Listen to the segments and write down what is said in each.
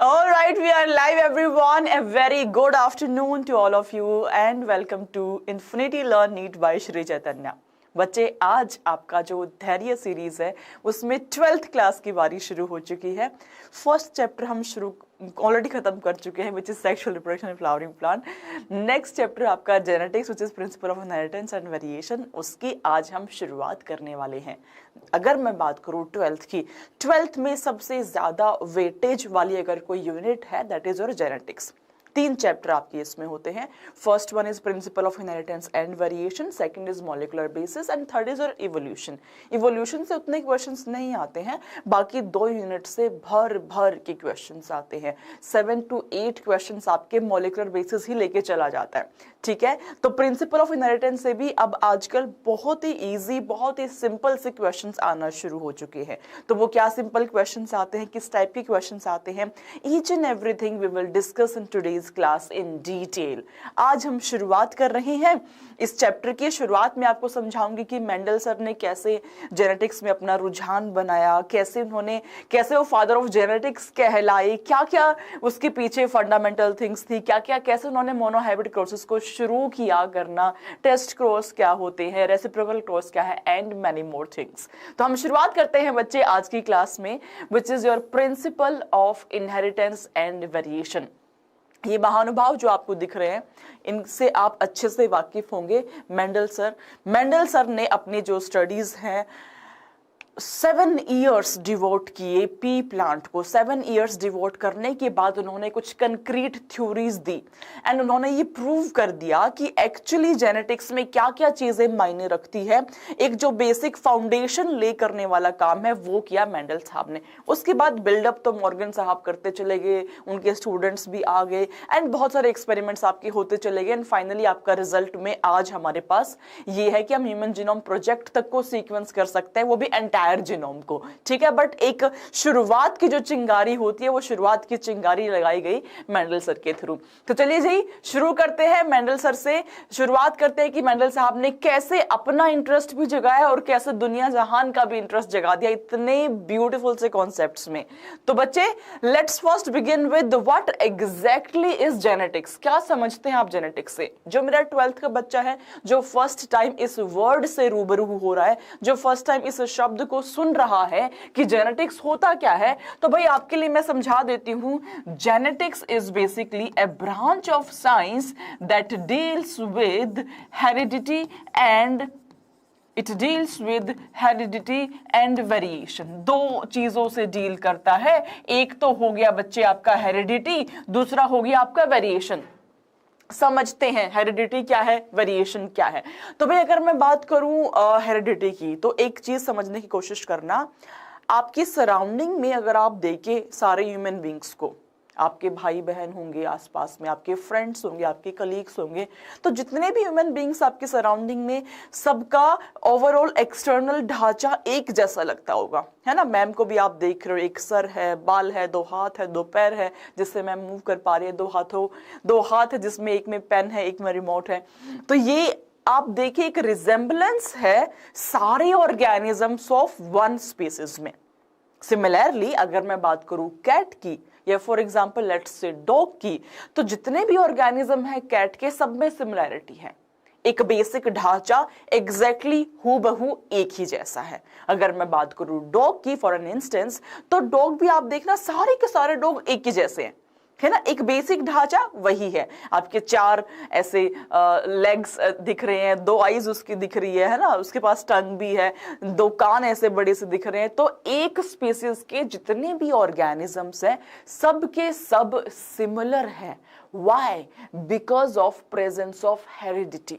All right, we are live, everyone. A very good afternoon to all of you, and welcome to Infinity Learn NEET by Shri Chaitanya. बच्चे, आज आपका जो धैर्य series है उसमें 12th class की बारी शुरू हो चुकी है। फर्स्ट चैप्टर हम शुरू ऑलरेडी खत्म कर चुके हैं, which is sexual reproduction in flowering plant. Next chapter आपका genetics, which is principle of inheritance and variation, उसकी आज हम शुरुआत करने वाले हैं। अगर मैं बात करूं 12th की, 12th में सबसे ज्यादा वेटेज वाली अगर कोई यूनिट है that is your genetics. 3 chapter आपके इसमें होते हैं। First one is principle of inheritance and variation, second is molecular basis and third is your evolution. Evolution से उतने क्वेश्चंस नहीं आते हैं, बाकी 2 यूनिट से भर भर के क्वेश्चंस आते हैं। 7 to 8 क्वेश्चंस आपके मॉलिक्यूलर बेसिस ही लेके चला जाता है, ठीक है। तो प्रिंसिपल ऑफ इनहेरिटेंस से भी अब आजकल बहुत ही इजी, बहुत ही सिंपल से क्वेश्चंस आना शुरू हो चुके हैं। तो वो क्या सिंपल क्वेश्चंस आते हैं, किस टाइप के क्वेश्चंस आते हैं, each and everything we will discuss in today's class in detail. आज हम शुरुआत कर रहे हैं इस चैप्टर की। शुरुआत में आपको समझाऊंगी कि मेंडल सर ने कैसे जेनेटिक्स में अपना रुझान बनाया, कैसे वो फादर ऑफ जेनेटिक्स कहलाए, क्या क्या उसके पीछे फंडामेंटल थिंग्स थी, क्या क्या कैसे उन्होंने मोनोहाइब्रिड क्रॉसेस को शुरू किया करना, टेस्ट क्रॉस क्या होते हैं, रेसिप्रोकल क्रॉस क्या है, एंड मैनी मोर थिंग्स। तो हम शुरुआत करते हैं बच्चे आज की क्लास में, विच is your principal of inheritance and variation. ये महानुभाव जो आपको दिख रहे हैं, इनसे आप अच्छे से वाकिफ होंगे। मेंडल सर ने अपनी जो स्टडीज हैं 7 इयर्स डिवोट किए पी प्लांट को। 7 इयर्स डिवोट करने के बाद उन्होंने कुछ कंक्रीट थ्योरीज दी एंड उन्होंने ये प्रूव कर दिया कि एक्चुअली जेनेटिक्स में क्या क्या चीजें मायने रखती है। एक जो बेसिक फाउंडेशन ले करने वाला काम है वो किया मेंडल साहब ने। उसके बाद बिल्डअप तो मॉर्गन साहब करते चले गए, उनके स्टूडेंट्स भी आ गए एंड बहुत सारे एक्सपेरिमेंट्स आपके होते चले गए एंड फाइनली आपका रिजल्ट में आज हमारे पास ये है कि हम ह्यूमन जीनोम प्रोजेक्ट तक को सीक्वेंस कर सकते हैं, वो भी एंटायर जीनोम को, ठीक है। बट एक शुरुआत की जो चिंगारी होती है वो शुरुआत की चिंगारी लगाई गई मेंडल सर के थ्रू। तो चलिए जी शुरू करते हैं मेंडल सर से। शुरुआत करते हैं कि मेंडल साहब ने कैसे अपना इंटरेस्ट भी जगाया और कैसे दुनिया जहान का भी इंटरेस्ट जगा दिया इतने ब्यूटीफुल से कॉन्सेप्ट्स में। तो बच्चे, let's first begin with what exactly is genetics. क्या समझते हैं आप जेनेटिक्स से? जो मेरा 12th का बच्चा है, जो फर्स्ट टाइम इस वर्ड से रूबरू हो रहा है, जो फर्स्ट टाइम इस शब्द को सुन रहा है कि जेनेटिक्स होता क्या है, तो भाई आपके लिए मैं समझा देती हूं। Genetics is basically A branch of science that deals with heredity and variation. 2 चीजों से डील करता है। एक तो हो गया बच्चे आपका हेरिडिटी, दूसरा हो गया आपका वेरिएशन। समझते हैं हेरिडिटी क्या है, वेरिएशन क्या है। तो भाई अगर मैं बात करूं हेरिडिटी की, तो एक चीज समझने की कोशिश करना, आपकी सराउंडिंग में अगर आप देखें सारे ह्यूमन बींग्स को, आपके भाई बहन होंगे आसपास में, आपके फ्रेंड्स होंगे, आपके कलीग्स होंगे, तो जितने भी ह्यूमन बींग्स आपके सराउंडिंग में, सबका ओवरऑल एक्सटर्नल ढांचा एक जैसा लगता होगा, है ना। मैम को भी आप देख रहे हो, एक सर है, बाल है, 2 हाथ है, 2 पैर है जिससे मैम मूव कर पा रही है, 2 हाथ है जिसमें एक में पेन है, एक में रिमोट है। तो ये आप देखिए एक रिजेम्बलेंस है सारे ऑर्गेनिजम्स ऑफ वन स्पीसीज में। सिमिलरली अगर मैं बात करूं कैट की या for example let's say dog की, तो जितने भी ऑर्गेनिज्म है कैट के, सब में सिमिलैरिटी है। एक बेसिक ढांचा एग्जैक्टली हूबहू एक ही जैसा है। अगर मैं बात करूं डॉग की फॉर एन इंस्टेंस, तो डॉग भी आप देखना सारे के सारे डॉग एक ही जैसे हैं, है ना। एक बेसिक ढांचा वही है। आपके 4 ऐसे लेग्स दिख रहे हैं, 2 आईज उसकी दिख रही है ना, उसके पास टंग भी है, 2 कान ऐसे बड़े से दिख रहे हैं। तो एक स्पीसीज के जितने भी ऑर्गेनिजम्स हैं सब के सब सिमिलर हैं। Why? Because of presence of heredity.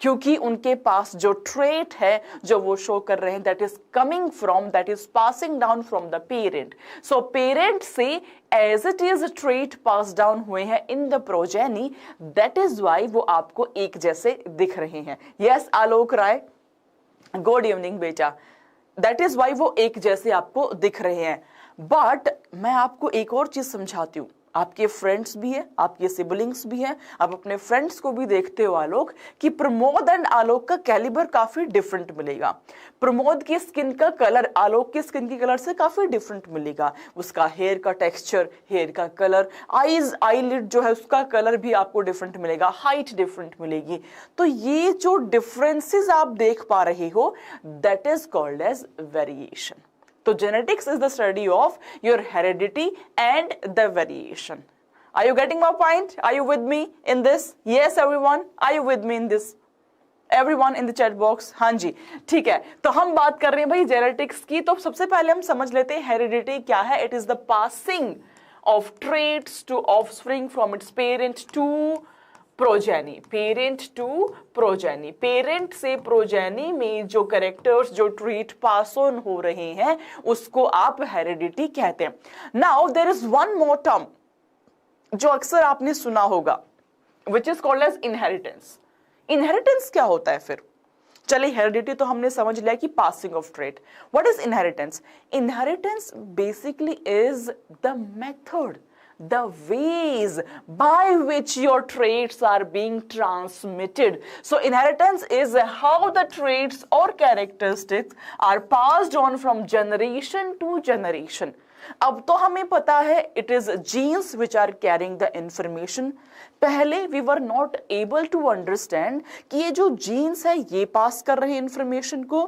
क्योंकि उनके पास जो ट्रेट है जो वो शो कर रहे हैं, that is coming from, that is passing down from the parent. So parent से as it is trait pass down हुए हैं in the progeny, that is why वो आपको एक जैसे दिख रहे हैं। Yes Alok Rai, good evening बेटा। दैट इज वाई वो एक जैसे आपको दिख रहे हैं। बट मैं आपको एक और चीज समझाती हूं। आपके फ्रेंड्स भी हैं, आपके सिबलिंग्स भी हैं, आप अपने फ्रेंड्स को भी देखते हो आलोक कि प्रमोद एंड आलोक का कैलिबर काफी डिफरेंट मिलेगा। प्रमोद की स्किन का कलर आलोक की स्किन की कलर से काफी डिफरेंट मिलेगा, उसका हेयर का टेक्सचर, हेयर का कलर, आईज आईलिड जो है उसका कलर भी आपको डिफरेंट मिलेगा, हाइट डिफरेंट मिलेगी। तो ये जो डिफरेंसेस आप देख पा रहे हो that is called as variation. तो genetics is the study of your heredity and the variation. Are you getting my point? Are you with me in this? Yes everyone, are you with me in this? Everyone in the chat box? हाँ जी, ठीक है। तो हम बात कर रहे हैं भाई जेनेटिक्स की। तो सबसे पहले हम समझ लेते हैं हेरिडिटी क्या है। It is the passing of traits to offspring from its parent to progeny, parent to progeny, parent से प्रोजेनी में जो कैरेक्टर्स जो ट्रीट पास ऑन हो रहे हैं उसको आप हेरिडिटी कहते हैं। Now there is one more term जो अक्सर आपने सुना होगा which is called as inheritance. Inheritance क्या होता है फिर? चलिए हेरिडिटी तो हमने समझ लिया कि passing of trait. What is inheritance? Inheritance basically is the method, the ways by which your traits are being transmitted. So inheritance is how the traits or characteristics are passed on from generation to generation. अब तो हमें पता है it is genes which are carrying the information. पहले we were not able to understand कि ये जो genes है ये पास कर रहे हैं इंफॉर्मेशन को,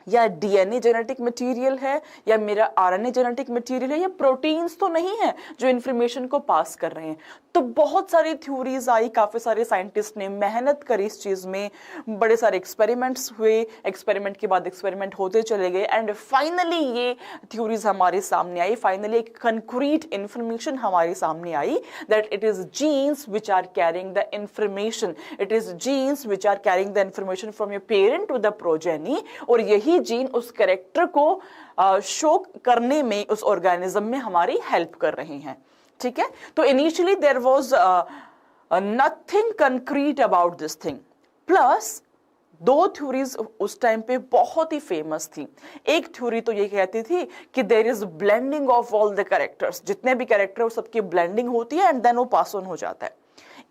या डीएनए जेनेटिक मटेरियल है, या मेरा आरएनए जेनेटिक मटेरियल है, या प्रोटीन्स तो नहीं है जो इंफॉर्मेशन को पास कर रहे हैं। तो बहुत सारी थ्योरीज आई, काफी सारे साइंटिस्ट ने मेहनत करी इस चीज में, बड़े सारे एक्सपेरिमेंट्स हुए, एक्सपेरिमेंट के बाद एक्सपेरिमेंट होते चले गए एंड फाइनली ये थ्योरीज हमारे सामने आई। फाइनली एक कंक्रीट इंफॉर्मेशन हमारे सामने आई that it is genes which are carrying the information, it is genes which are carrying the information from your parent to the progeny, और यही जीन उस कैरेक्टर को शो करने में उस ऑर्गेनिज्म में हमारी हेल्प कर रहे हैं। ठीक है, तो initially there was nothing concrete about this thing. Plus दो थ्योरीज उस टाइम पे बहुत ही फेमस थी। एक थ्योरी तो ये कहती थी कि there is blending of all the characters, जितने भी कैरेक्टर वो सबकी ब्लेंडिंग होती है एंड देन वो पास ऑन हो जाता है।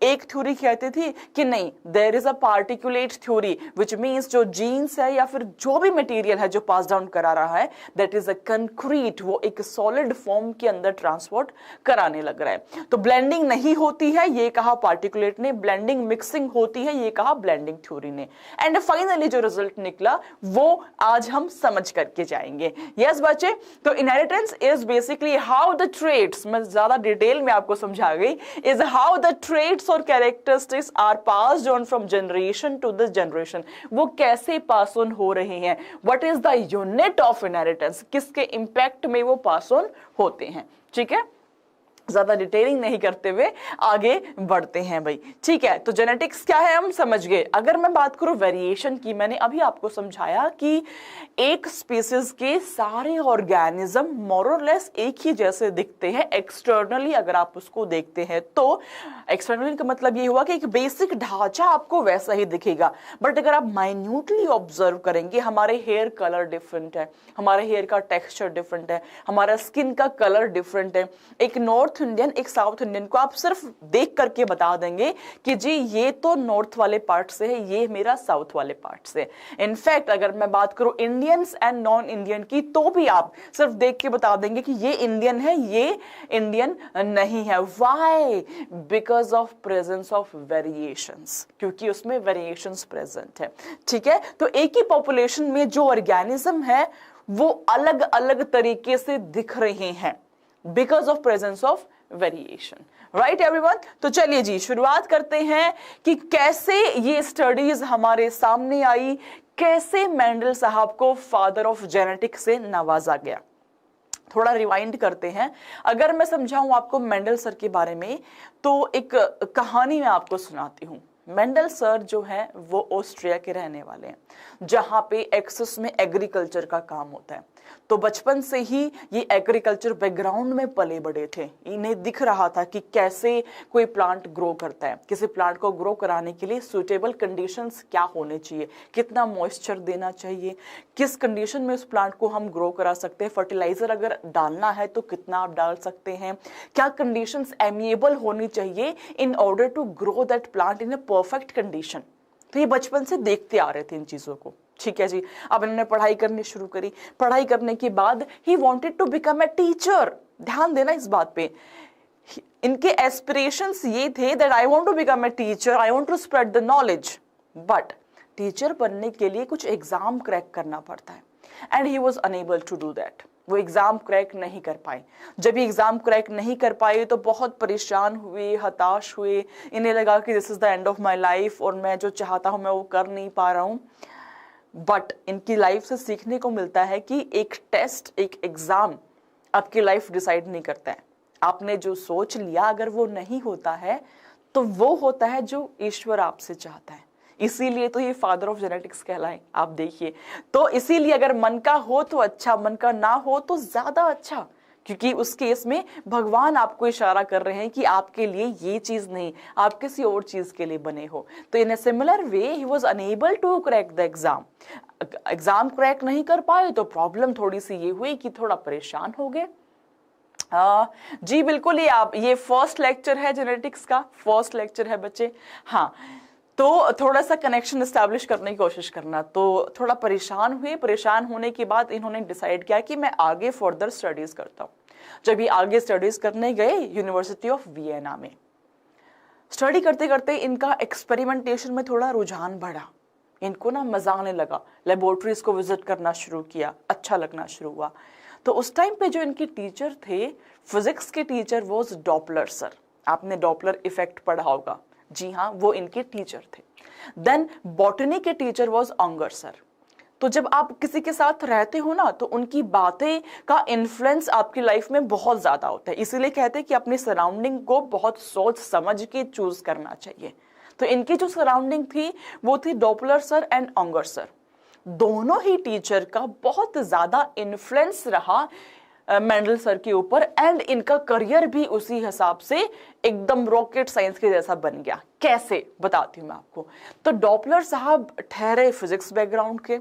एक थ्योरी कहती थी कि नहीं, there is a particulate theory which means जो जीन्स है या फिर जो भी मटेरियल है जो पास डाउन करा रहा है दैट इज अ कंक्रीट, वो एक सॉलिड फॉर्म के अंदर ट्रांसपोर्ट कराने लग रहा है। तो ब्लेंडिंग नहीं होती है ये कहा पार्टिकुलेट ने, ब्लेंडिंग मिक्सिंग होती है ये कहा ब्लेंडिंग थ्योरी ने, एंड फाइनली जो रिजल्ट निकला वो आज हम समझ करके जाएंगे। यस बच्चे, तो inheritance is basically how the traits, मैं ज्यादा डिटेल में आपको समझा गई, इज हाउ द ट्रेट्स और characteristics are passed on from generation to this generation. वो कैसे पास ऑन हो रहे हैं, what is the unit of inheritance, किसके इंपैक्ट में वो पास ऑन होते हैं। ठीक है, ज्यादा डिटेलिंग नहीं करते हुए आगे बढ़ते हैं भाई। ठीक है, तो जेनेटिक्स क्या है हम समझ गए। अगर मैं बात करूं वेरिएशन की, मैंने अभी आपको समझाया कि एक स्पीसीज के सारे ऑर्गेनिज्म मोर और लेस एक ही जैसे दिखते हैं एक्सटर्नली, अगर आप उसको देखते हैं तो एक्सटर्नली का मतलब ये हुआ कि एक बेसिक ढांचा आपको वैसा ही दिखेगा, बट अगर आप माइन्यूटली ऑब्जर्व करेंगे हमारे हेयर कलर डिफरेंट है, हमारे हेयर का टेक्सचर डिफरेंट है, हमारा स्किन का कलर डिफरेंट है। एक नॉर्थ इंडियन एक साउथ इंडियन को आप सिर्फ देख करके बता देंगे कि जी ये तो नॉर्थ वाले पार्ट से है, ये मेरा साउथ वाले पार्ट से। इनफैक्ट अगर मैं बात करूं इंडियंस एंड नॉन इंडियन की, तो भी आप सिर्फ देख के बता देंगे कि ये इंडियन है, ये इंडियन नहीं है। Why? Because of presence of variations, क्योंकि उसमें वेरिएशंस प्रेजेंट है। ठीक है, तो एक ही पॉपुलेशन में जो ऑर्गेनिज्म है वो अलग अलग तरीके से दिख रहे हैं because of presence of variation. Right everyone, तो चलिए जी शुरुआत करते हैं कि कैसे ये स्टडीज हमारे सामने आई, कैसे मेंडल साहब को फादर ऑफ जेनेटिक्स से नवाजा गया। थोड़ा रिवाइंड करते हैं। अगर मैं समझाऊं आपको मेंडल सर के बारे में, तो एक कहानी मैं आपको सुनाती हूं। मेंडल सर जो है वो ऑस्ट्रिया के रहने वाले हैं, जहां पे एक्सेस में एग्रीकल्चर का काम होता है। तो बचपन से ही ये एग्रीकल्चर बैकग्राउंड में पले बड़े थे। इन्हें दिख रहा था कि कैसे कोई प्लांट ग्रो करता है, किसी प्लांट को ग्रो कराने के लिए सुटेबल कंडीशंस क्या होने चाहिए, कितना मॉइस्चर देना चाहिए, किस कंडीशन में उस प्लांट को हम ग्रो करा सकते हैं, फर्टिलाइजर अगर डालना है तो कितना आप डाल सकते हैं, क्या कंडीशंस एमिएबल होनी चाहिए in order to grow that plant in a perfect condition. तो ये बचपन से देखते आ रहे थे इन चीजों को। ठीक है जी, अब इन्होंने पढ़ाई करनी शुरू करी। पढ़ाई करने के बाद ही wanted to become a teacher. ध्यान देना इस बात पे, इनके एस्पिरेशंस ये थे that I want to become a teacher, I want to spread the knowledge. But teacher बनने के लिए कुछ एग्जाम क्रैक करना पड़ता है and he was enable to do that. वो एग्जाम क्रैक नहीं कर पाए। जब ये एग्जाम क्रैक नहीं कर पाए तो बहुत परेशान हुए, हताश हुए। इन्हें लगा कि this is the end of my life और मैं जो चाहता हूं मैं वो कर नहीं पा रहा हूं। बट इनकी लाइफ से सीखने को मिलता है कि एक टेस्ट, एक एग्जाम आपकी लाइफ डिसाइड नहीं करता है। आपने जो सोच लिया अगर वो नहीं होता है तो वो होता है जो ईश्वर आपसे चाहता है। इसीलिए तो ये फादर ऑफ जेनेटिक्स कहलाए। आप देखिए, तो इसीलिए अगर मन का हो तो अच्छा, मन का ना हो तो ज्यादा अच्छा, क्योंकि उस केस में भगवान आपको इशारा कर रहे हैं कि आपके लिए ये चीज नहीं, आप किसी और चीज के लिए बने हो। तो in a similar way he was enable to crack the exam. Exam crack नहीं कर पाए तो प्रॉब्लम थोड़ी सी ये हुई कि थोड़ा परेशान हो गए। जी बिल्कुल, ये फर्स्ट लेक्चर है जेनेटिक्स का, फर्स्ट लेक्चर है बच्चे। हाँ, तो थोड़ा सा कनेक्शन एस्टैब्लिश करने की कोशिश करना। तो थोड़ा परेशान हुए। परेशान होने के बाद इन्होंने डिसाइड किया कि मैं आगे फर्दर स्टडीज करता हूँ। जब ये आगे स्टडीज करने गए यूनिवर्सिटी ऑफ वियना में, स्टडी करते करते इनका एक्सपेरिमेंटेशन में थोड़ा रुझान बढ़ा। इनको ना मजा आने लगा, लेबोरेटरीज को विजिट करना शुरू किया, अच्छा लगना शुरू हुआ। तो उस टाइम पे जो इनके टीचर थे, फिजिक्स के टीचर, वो डॉपलर सर। आपने डॉपलर इफेक्ट पढ़ा होगा। जी हाँ, वो इनके टीचर थे। देन बॉटनी के टीचर वाज अंगर सर। तो जब आप किसी के साथ रहते हो ना तो उनकी बातें का इन्फ्लुएंस आपकी लाइफ में बहुत ज्यादा होता है। इसीलिए कहते हैं कि अपनी सराउंडिंग को बहुत सोच समझ के चूज करना चाहिए। तो इनकी जो सराउंडिंग थी वो थी डॉपलर सर एंड अंगर सर। दोनों ही टीचर का बहुत ज्यादा इन्फ्लुएंस रहा मेंडल सर के ऊपर एंड इनका करियर भी उसी हिसाब से एकदम रॉकेट साइंस के जैसा बन गया। कैसे बताती हूँ मैं आपको। तो डॉपलर साहब ठहरे फिजिक्स बैकग्राउंड के।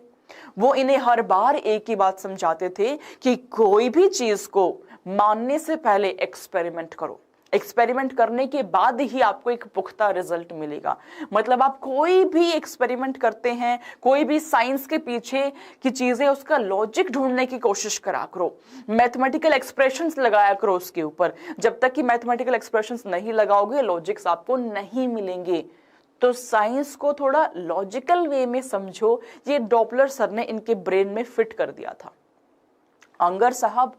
वो इन्हें हर बार एक ही बात समझाते थे कि कोई भी चीज को मानने से पहले एक्सपेरिमेंट करो। एक्सपेरिमेंट करने के बाद ही आपको एक पुख्ता रिजल्ट मिलेगा। मतलब आप कोई भी एक्सपेरिमेंट करते हैं, कोई भी साइंस के पीछे की चीजें, उसका लॉजिक ढूंढने की कोशिश करा करो, मैथमेटिकल एक्सप्रेशंस लगाया करो उसके ऊपर। जब तक कि मैथमेटिकल एक्सप्रेशंस नहीं लगाओगे, लॉजिक्स आपको नहीं मिलेंगे। तो साइंस को थोड़ा लॉजिकल वे में समझो, ये डॉपलर सर ने इनके ब्रेन में फिट कर दिया था। अंगर साहब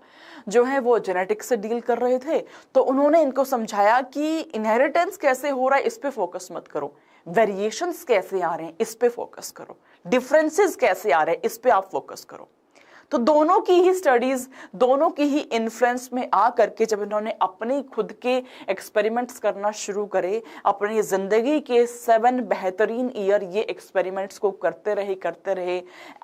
जो है वो जेनेटिक्स से डील कर रहे थे, तो उन्होंने इनको समझाया कि इनहेरिटेंस कैसे हो रहा है इस पे फोकस मत करो, वेरिएशंस कैसे आ रहे हैं इस पे फोकस करो, डिफरेंसेस कैसे आ रहे हैं इस पे आप फोकस करो। तो दोनों की ही स्टडीज, दोनों की ही इन्फ्लुएंस में आ करके जब इन्होंने अपने खुद के एक्सपेरिमेंट्स करना शुरू करे, अपनी जिंदगी के 7 बेहतरीन ईयर ये एक्सपेरिमेंट्स को करते रहे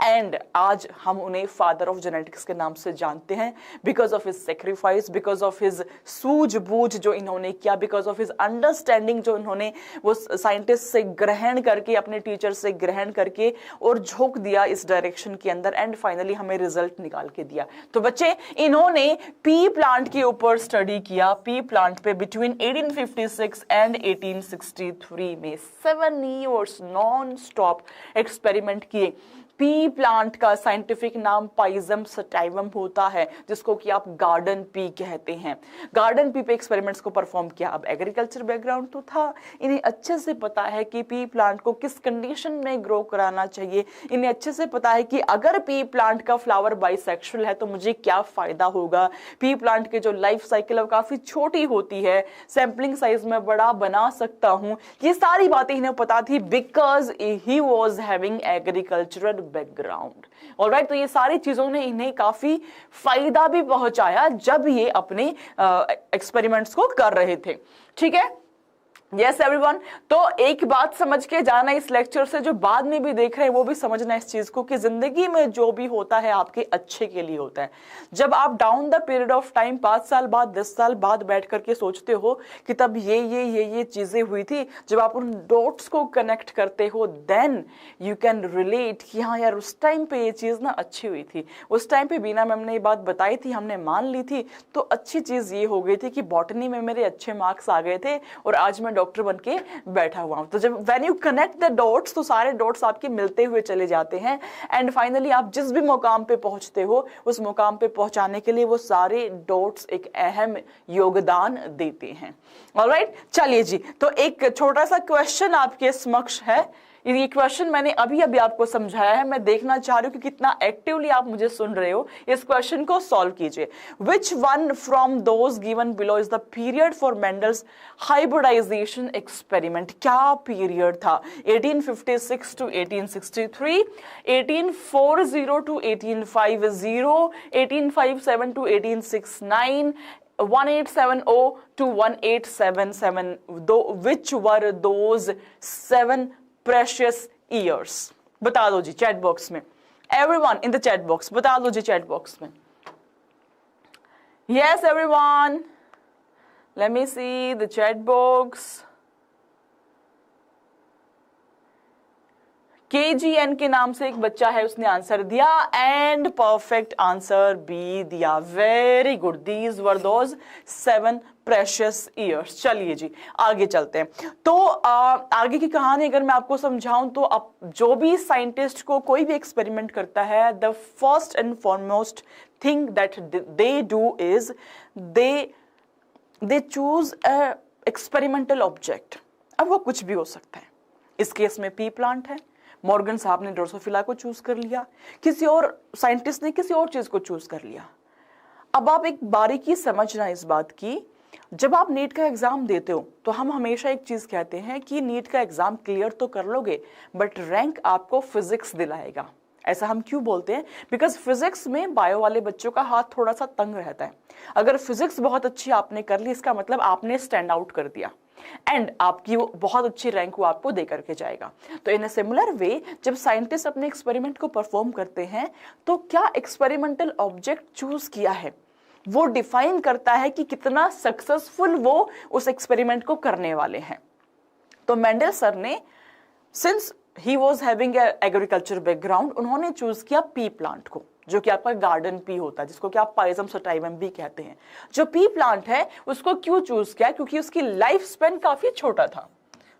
एंड आज हम उन्हें फादर ऑफ जेनेटिक्स के नाम से जानते हैं। Because of his sacrifice, because of his सूझबूझ जो इन्होंने किया, बिकॉज ऑफ हिज अंडरस्टैंडिंग जो इन्होंने वो साइंटिस्ट से ग्रहण करके, अपने टीचर से ग्रहण करके और झोंक दिया इस डायरेक्शन के अंदर एंड फाइनली हमें रिजल्ट निकाल के दिया। तो बच्चे, इन्होंने पी प्लांट के ऊपर स्टडी किया। पी प्लांट पे बिटवीन 1856 एंड 1863 में 7 इयर्स नॉन स्टॉप एक्सपेरिमेंट किए। पी प्लांट का साइंटिफिक नाम पाइजम सटाइवम होता है, जिसको कि आप गार्डन पी कहते हैं। गार्डन पी पे एक्सपेरिमेंट्स को परफॉर्म किया। अब एग्रीकल्चर बैकग्राउंड तो था, इन्हें अच्छे से पता है कि पी प्लांट को किस कंडीशन में ग्रो कराना चाहिए। इन्हें अच्छे से पता है कि अगर पी प्लांट का फ्लावर बाइसेक्सुअल है तो मुझे क्या फायदा होगा। पी प्लांट के जो लाइफ साइकिल है वो काफी छोटी होती है, सैंपलिंग साइज में बड़ा बना सकता हूं। ये सारी बातें इन्हें पता थी because he was having agricultural background. Alright, तो ये सारी चीजों ने इन्हें काफी फायदा भी पहुंचाया जब ये अपने एक्सपेरिमेंट्स को कर रहे थे। ठीक है, यस एवरीवन, तो एक बात समझ के जाना इस लेक्चर से, जो बाद में भी देख रहे हैं वो भी समझना इस चीज को कि जिंदगी में जो भी होता है आपके अच्छे के लिए होता है। जब आप down the period of time 5 साल बाद 10 साल बाद बैठ करके सोचते हो कि तब ये चीजें हुई थी, जब आप उन डॉट्स को कनेक्ट करते हो देन यू कैन रिलेट कि हाँ यार उस टाइम पे ये चीज ना अच्छी हुई थी, उस टाइम पे बीना मैम ने ये बात बताई थी, हमने मान ली थी, तो अच्छी चीज ये हो गई थी कि बॉटनी में मेरे अच्छे मार्क्स आ गए थे और आज मैं डॉक्टर बन के बैठा हुआ हूं। तो जब when you connect the dots तो सारे डॉट्स आपके मिलते हुए चले जाते हैं एंड फाइनली आप जिस भी मुकाम पे पहुंचते हो उस मुकाम पे पहुंचाने के लिए वो सारे डॉट्स एक अहम योगदान देते हैं। ऑलराइट, चलिए जी, तो एक छोटा सा क्वेश्चन आपके समक्ष है। ये क्वेश्चन मैंने अभी अभी आपको समझाया है, मैं देखना चाह रही हूँ कि कितना एक्टिवली आप मुझे सुन रहे हो। इस क्वेश्चन को सॉल्व कीजिए। Which one from those given below is the period for Mendel's hybridisation experiment? क्या पीरियड था? 1856 to 1863, 1840 to 1850, 1857 to 1869, 1870 to 1877, which were those 7 precious years? बता दो जी चैट बॉक्स में, everyone in the chat box बता दो जी chat box में। Yes everyone, let me see the chat box. KGN के नाम से एक बच्चा है, उसने आंसर दिया एंड परफेक्ट आंसर बी दिया। Very good, these were those 7 precious years. चलिए जी आगे चलते हैं। तो आगे की कहानी अगर मैं आपको समझाऊं तो अब जो भी साइंटिस्ट को कोई भी एक्सपेरिमेंट करता है, the first and foremost thing that they do is they choose a experimental object. अब वो कुछ भी हो सकता है। इस केस में पी प्लांट है, मॉर्गन साहब ने ड्रोसोफिला को चूज कर लिया, किसी और साइंटिस्ट ने किसी और चीज को चूज कर लिया। अब आप एक बारीकी समझना इस बात की, जब आप नीट का एग्जाम देते हो तो हम हमेशा एक चीज कहते हैं कि नीट का एग्जाम क्लियर तो कर लोगे बट रैंक आपको फिजिक्स दिलाएगा। ऐसा हम क्यों बोलते हैं? बिकॉज फिजिक्स में बायो वाले बच्चों का हाथ थोड़ा सा तंग रहता है। अगर फिजिक्स बहुत अच्छी आपने कर ली, इसका मतलब आपने स्टैंड आउट कर दिया एंड आपकी वो बहुत अच्छी रैंक वो आपको दे करके जाएगा। तो इन अ सिमिलर वे जब साइंटिस्ट अपने एक्सपेरिमेंट को परफॉर्म करते हैं तो क्या एक्सपेरिमेंटल ऑब्जेक्ट चूज किया है वो डिफाइन करता है कि कितना सक्सेसफुल वो उस एक्सपेरिमेंट को करने वाले हैं। तो मेंडल सर ने, since he was having agriculture background, उन्होंने चूज किया पी प्लांट को, जो कि आपका गार्डन पी होता है, जिसको कि आप पाइजम सटाइवम भी कहते हैं। जो पी प्लांट है उसको क्यों चूज किया? क्योंकि उसकी लाइफ स्पेन काफी छोटा था।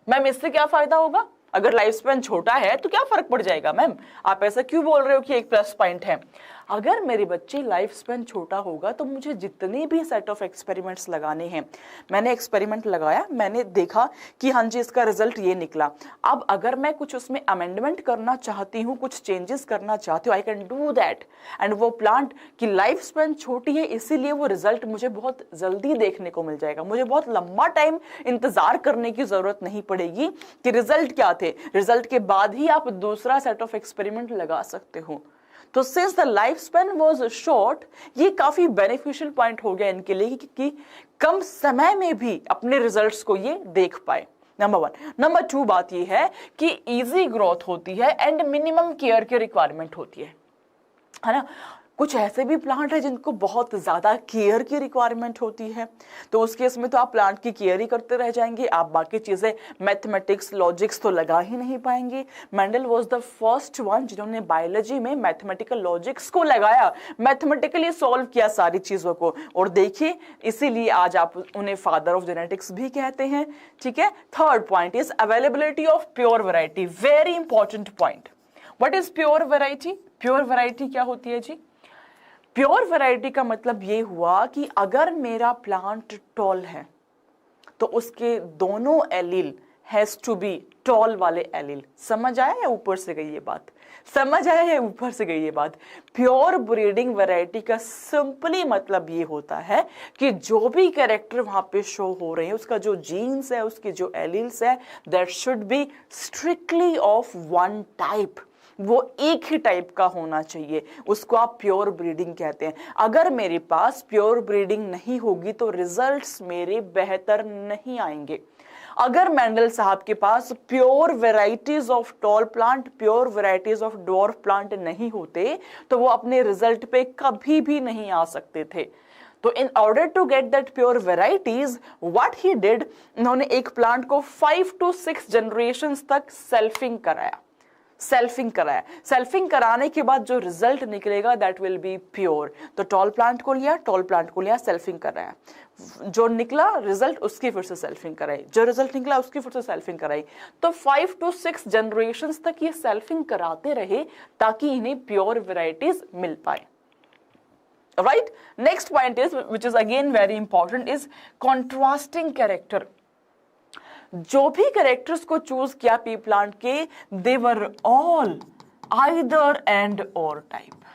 मैम इससे क्या फायदा होगा? अगर लाइफ स्पेन छोटा है तो क्या फर्क पड़ जाएगा? मैम आप ऐसा क्यों बोल रहे हो कि एक प्लस पॉइंट है? अगर मेरे बच्चे लाइफ स्पेन छोटा होगा तो मुझे जितने भी सेट ऑफ एक्सपेरिमेंट्स लगाने हैं, मैंने एक्सपेरिमेंट लगाया, मैंने देखा कि हाँ जी इसका रिजल्ट ये निकला। अब अगर मैं कुछ उसमें अमेंडमेंट करना चाहती हूँ, कुछ चेंजेस करना चाहती हूँ, I can do that. And वो प्लांट की लाइफ स्पेन छोटी है इसीलिए वो रिजल्ट मुझे बहुत जल्दी देखने को मिल जाएगा। मुझे बहुत लंबा टाइम इंतजार करने की जरूरत नहीं पड़ेगी कि रिजल्ट क्या थे, रिजल्ट के बाद ही आप दूसरा सेट ऑफ एक्सपेरिमेंट लगा सकते हो। तो since the life span was short, ये काफी बेनिफिशियल पॉइंट हो गया इनके लिए कि कम समय में भी अपने रिजल्ट्स को ये देख पाए। नंबर 1। नंबर 2 बात ये है कि इजी ग्रोथ होती है एंड मिनिमम केयर की रिक्वायरमेंट होती है ना। कुछ ऐसे भी प्लांट है जिनको बहुत ज्यादा केयर की रिक्वायरमेंट होती है, तो उस केस में तो आप प्लांट की केयर ही करते रह जाएंगे, आप बाकी चीजें मैथमेटिक्स लॉजिक्स तो लगा ही नहीं पाएंगे। Mendel was the first one जिन्होंने बायोलॉजी में मैथमेटिकल लॉजिक्स को लगाया, मैथमेटिकली सॉल्व किया सारी चीजों को। और देखिए इसीलिए आज आप उन्हें फादर ऑफ जेनेटिक्स भी कहते हैं। ठीक है। Third point is availability of pure variety. Very important point. What is pure variety? Pure variety क्या होती है जी? प्योर वैरायटी का मतलब ये हुआ कि अगर मेरा प्लांट टॉल है तो उसके दोनों allele has to be tall वाले एलील। समझ आया या ऊपर से गई ये बात? समझ आया या ऊपर से गई ये बात? प्योर ब्रीडिंग वैरायटी का सिंपली मतलब ये होता है कि जो भी कैरेक्टर वहां पे शो हो रहे हैं, उसका जो जीन्स है, उसके जो एलील्स है, that should be strictly of one type. वो एक ही टाइप का होना चाहिए, उसको आप प्योर ब्रीडिंग कहते हैं। अगर मेरे पास प्योर ब्रीडिंग नहीं होगी तो रिजल्ट्स मेरे बेहतर नहीं आएंगे। अगर मेंडल साहब के पास pure varieties of tall plant, pure varieties of dwarf plant नहीं होते तो वो अपने रिजल्ट पे कभी भी नहीं आ सकते थे। तो in order to get that pure varieties what he did, इन्होंने एक प्लांट को 5 to 6 जनरेशंस तक सेल्फिंग कराया। सेल्फिंग कराने के बाद जो रिजल्ट निकलेगा दैट विल बी प्योर। तो टॉल प्लांट को लिया, सेल्फिंग कराया, जो निकला रिजल्ट उसकी फिर से सेल्फिंग कराई, जो रिजल्ट निकला उसकी फिर से सेल्फिंग कराई। तो 5 to 6 जनरेशंस तक ये सेल्फिंग कराते रहे ताकि इन्हें प्योर वेराइटीज मिल पाए। Right? Next point is, which is again very important, is contrasting character. जो भी कैरेक्टर्स को चूज किया पी प्लांट के, they were all either and or type।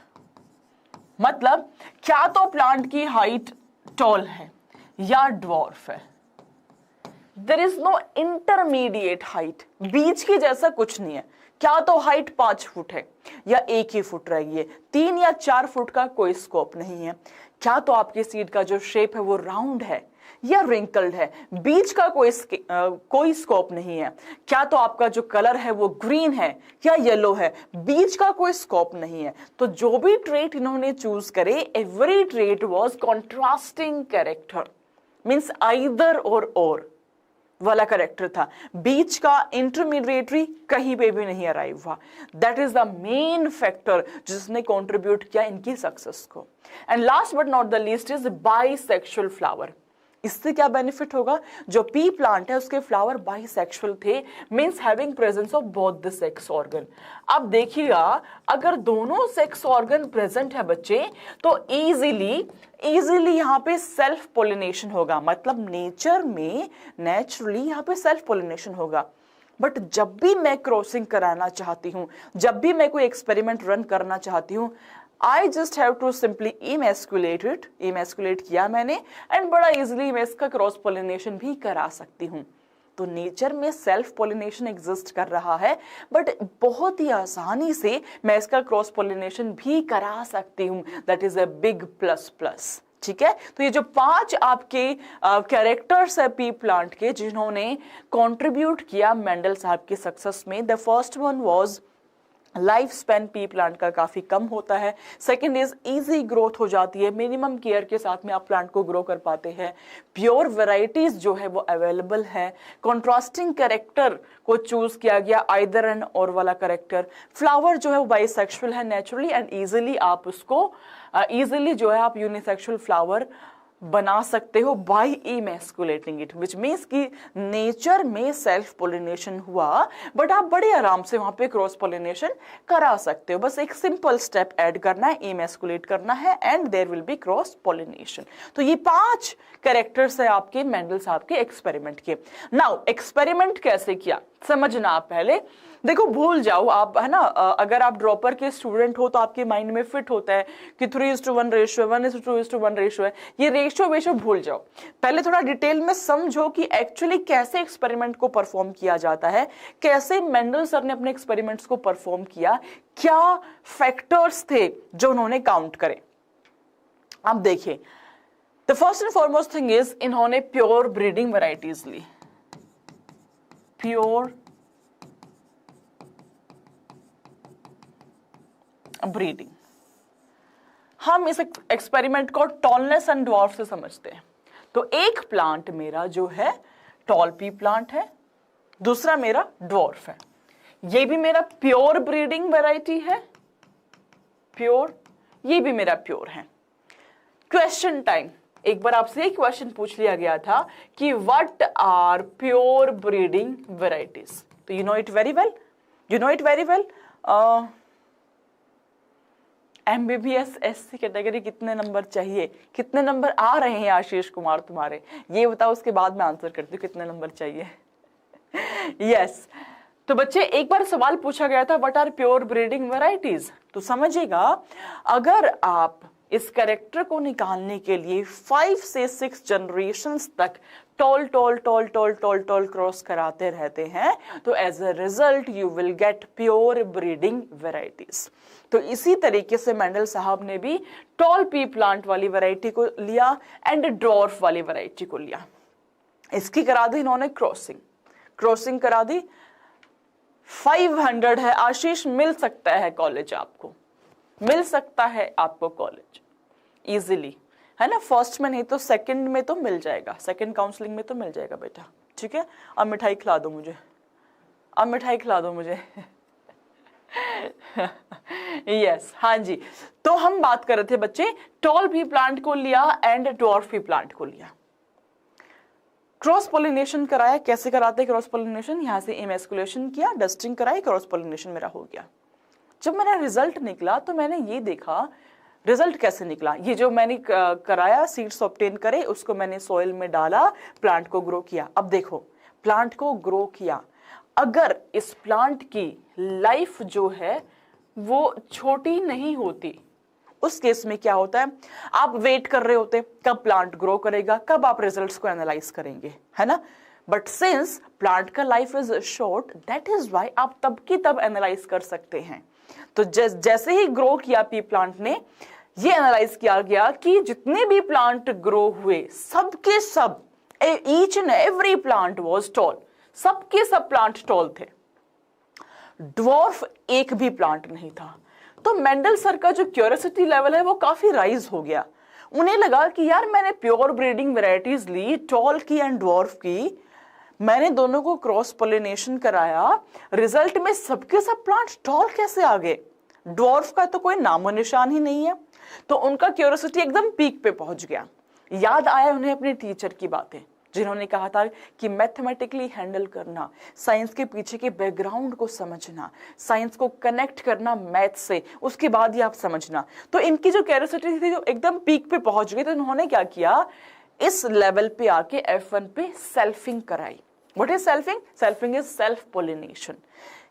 मतलब क्या तो प्लांट की हाइट टॉल है या ड्वार्फ है, there is no intermediate height, बीच की जैसा कुछ नहीं है। क्या तो हाइट 5 फुट है या 1 ही फुट रहेगी, 3 या 4 फुट का कोई स्कोप नहीं है। क्या तो आपके सीड का जो शेप है वो राउंड है या रिंकल्ड है, बीच का कोई स्कोप नहीं है। क्या तो आपका जो कलर है वो ग्रीन है या येलो है, बीच का कोई स्कोप नहीं है। तो जो भी ट्रेट इन्होंने चूज करे, every trait was contrasting character, means either और वाला कैरेक्टर था, बीच का इंटरमीडिएटरी कहीं पे भी नहीं अराइव हुआ। That is the main factor जिसने कंट्रीब्यूट किया इनकी सक्सेस को। And last but not the least is bisexual flower. इससे क्या बेनिफिट होगा, जो पी प्लांट है उसके फ्लावर बाइसेक्सुअल थे, means having presence of both the sex organ. अब देखिएगा, अगर दोनों सेक्स ऑर्गन प्रेजेंट है बच्चे, तो इजीली यहाँ पे सेल्फ पोलिनेशन होगा। मतलब नेचर में नेचुरली यहाँ पे सेल्फ पोलिनेशन होगा। बट जब भी मैं क्रॉसिंग कराना चाहती हूँ, जब भी मैं कोई एक्सपेरिमेंट रन करना चाहती हूँ, I just have to simply emasculate it, emasculate किया मैंने, एंड बड़ा इजिली मैं इसका क्रॉस पोलिनेशन भी करा सकती हूँ। तो नेचर में सेल्फ पोलिनेशन एग्जिस्ट कर रहा है, बट बहुत ही आसानी से मैं इसका क्रॉस पोलिनेशन भी करा सकती हूँ। That is a big plus plus. ठीक है, तो ये जो 5 आपके कैरेक्टर्स है पी प्लांट के जिन्होंने कंट्रीब्यूट किया मेंडल साहब की सक्सेस में, the first one was life span P plant का काफी कम होता है। सेकंड इज इजी ग्रोथ हो जाती है, मिनिमम केयर के साथ में आप प्लांट को ग्रो कर पाते हैं। प्योर वैरायटीज जो है वो अवेलेबल है। कॉन्ट्रास्टिंग कैरेक्टर को चूज किया गया, आइदर एंड और वाला कैरेक्टर। फ्लावर जो है वो बाइसेक्सुअल है नेचुरली, एंड इजीली आप उसको इजीली जो है आप यूनिसेक्सुअल फ्लावर बना सकते हो बाय इमेस्कुलेटिंग इट, विच मीन्स कि नेचर में सेल्फ पोलिनेशन हुआ, बट आप बड़े आराम से वहां पे क्रॉस पोलिनेशन करा सकते हो। बस एक सिंपल स्टेप ऐड करना है, इमेस्कुलेट करना है, and there will be cross pollination. तो ये 5 कैरेक्टर्स है आपके मेंडल साहब के एक्सपेरिमेंट के। नाउ एक्सपेरिमेंट कैसे किया समझना आप पहले। देखो, भूल जाओ आप, है ना, अगर आप ड्रॉपर के स्टूडेंट हो तो आपके माइंड में फिट होता है कि 3:1 रेशियो, 1:2:1 रेशियो है। ये रेशियो भूल जाओ, पहले थोड़ा डिटेल में समझो कि एक्चुअली कैसे एक्सपेरिमेंट को परफॉर्म किया जाता है, कैसे मेंडल सर ने अपने एक्सपेरिमेंट्स को परफॉर्म किया, क्या फैक्टर्स थे जो उन्होंने काउंट करे। अब देखिए, the first and foremost thing is इन्होंने प्योर ब्रीडिंग वैरायटीज ली। प्योर ब्रीडिंग, हम इस एक्सपेरिमेंट को टॉलनेस एंड ड्वार्फ से समझते हैं। तो एक प्लांट मेरा जो है टॉल पी प्लांट है, दूसरा मेरा ड्वार्फ है। ये भी मेरा प्योर ब्रीडिंग वैरायटी है, प्योर, ये भी मेरा प्योर है। क्वेश्चन टाइम, एक बार आपसे एक क्वेश्चन पूछ लिया गया था कि what are pure breeding varieties. तो you know it very well, MBBS SC category कितने नंबर चाहिए, कितने नंबर आ रहे हैं आशीष कुमार तुम्हारे, ये बताओ, उसके बाद मैं आंसर करती हूँ कितने नंबर चाहिए। यस तो बच्चे, एक बार सवाल पूछा गया था what are pure breeding varieties. तो समझिएगा, अगर आप इस कैरेक्टर को निकालने के लिए 5 से 6 जनरेशंस तक टॉल क्रॉस कराते रहते हैं, तो as a result you will get pure breeding varieties. तो इसी तरीके से मेंडल साहब ने भी टॉल पी प्लांट वाली वैरायटी को लिया एंड ड्वार्फ वाली वैरायटी को लिया। इसकी करा दी इन्होंने क्रॉसिंग। क्रॉसिंग करा दी, 500 है। आशीष मिल सकता है कॉलेज, आपको मिल सकता है आपको कॉलेज इजीली, है ना। फर्स्ट में नहीं तो सेकंड में तो मिल जाएगा, सेकंड काउंसलिंग में तो मिल जाएगा बेटा, ठीक है। अब मिठाई खिला दो मुझे, अब मिठाई खिला दो मुझे। यस, हाँ जी। तो हम बात कर रहे थे बच्चे, टॉल भी प्लांट को लिया एंड ड्वार्फ भी प्लांट को लिया। क्रॉस पोलिनेशन कराया, कैसे कराते हैं क्रॉस पोलिनेशन, यहां से इमेस्कुलेशन किया, डस्टिंग कराई, क्रॉस पोलिनेशन मेरा हो गया। जब मेरा रिजल्ट निकला तो मैंने ये देखा, रिजल्ट कैसे निकला, ये जो मैंने कराया, सीड्स ऑब्टेन करे, उसको मैंने सॉइल में डाला, प्लांट को ग्रो किया। अब देखो, प्लांट को ग्रो किया, अगर इस प्लांट की लाइफ जो है वो छोटी नहीं होती, उस केस में क्या होता है, आप वेट कर रहे होते कब प्लांट ग्रो करेगा, कब आप रिजल्ट्स को एनालाइज करेंगे, है ना। बट सिंस प्लांट का life is short, that is why आप तब की तब एनालाइज कर सकते हैं। तो जैसे ही ग्रो किया पी प्लांट ने, ये एनालाइज किया गया कि जितने भी प्लांट ग्रो हुए, सबके सब, each and every plant was tall, सबके सब प्लांट टॉल थे, ड्वार्फ एक भी प्लांट नहीं था। तो मेंडल सर का जो क्यूरियोसिटी लेवल है वो काफी राइज हो गया। उन्हें लगा कि यार मैंने प्योर ब्रीडिंग वैरायटीज ली, टॉल की एंड ड्वार्फ की, मैंने दोनों को क्रॉस पोलिनेशन कराया, रिजल्ट में सबके सब प्लांट टॉल कैसे आ गए, ड्वार्फ का तो कोई नामो निशान ही नहीं है। तो उनका क्यूरियोसिटी एकदम पीक पे पहुंच गया। याद आया उन्हें अपने टीचर की बातें, जिन्होंने कहा था कि मैथमेटिकली हैंडल करना, साइंस के पीछे के बैकग्राउंड को समझना, साइंस को कनेक्ट करना मैथ से, उसके बाद ही आप समझना। तो इनकी जो क्यूरियोसिटी थी जो एकदम पीक पे पहुंच गई, तो इन्होंने क्या किया, इस लेवल पे आके F1 पे सेल्फिंग कराई। What is selfing? Selfing is self pollination.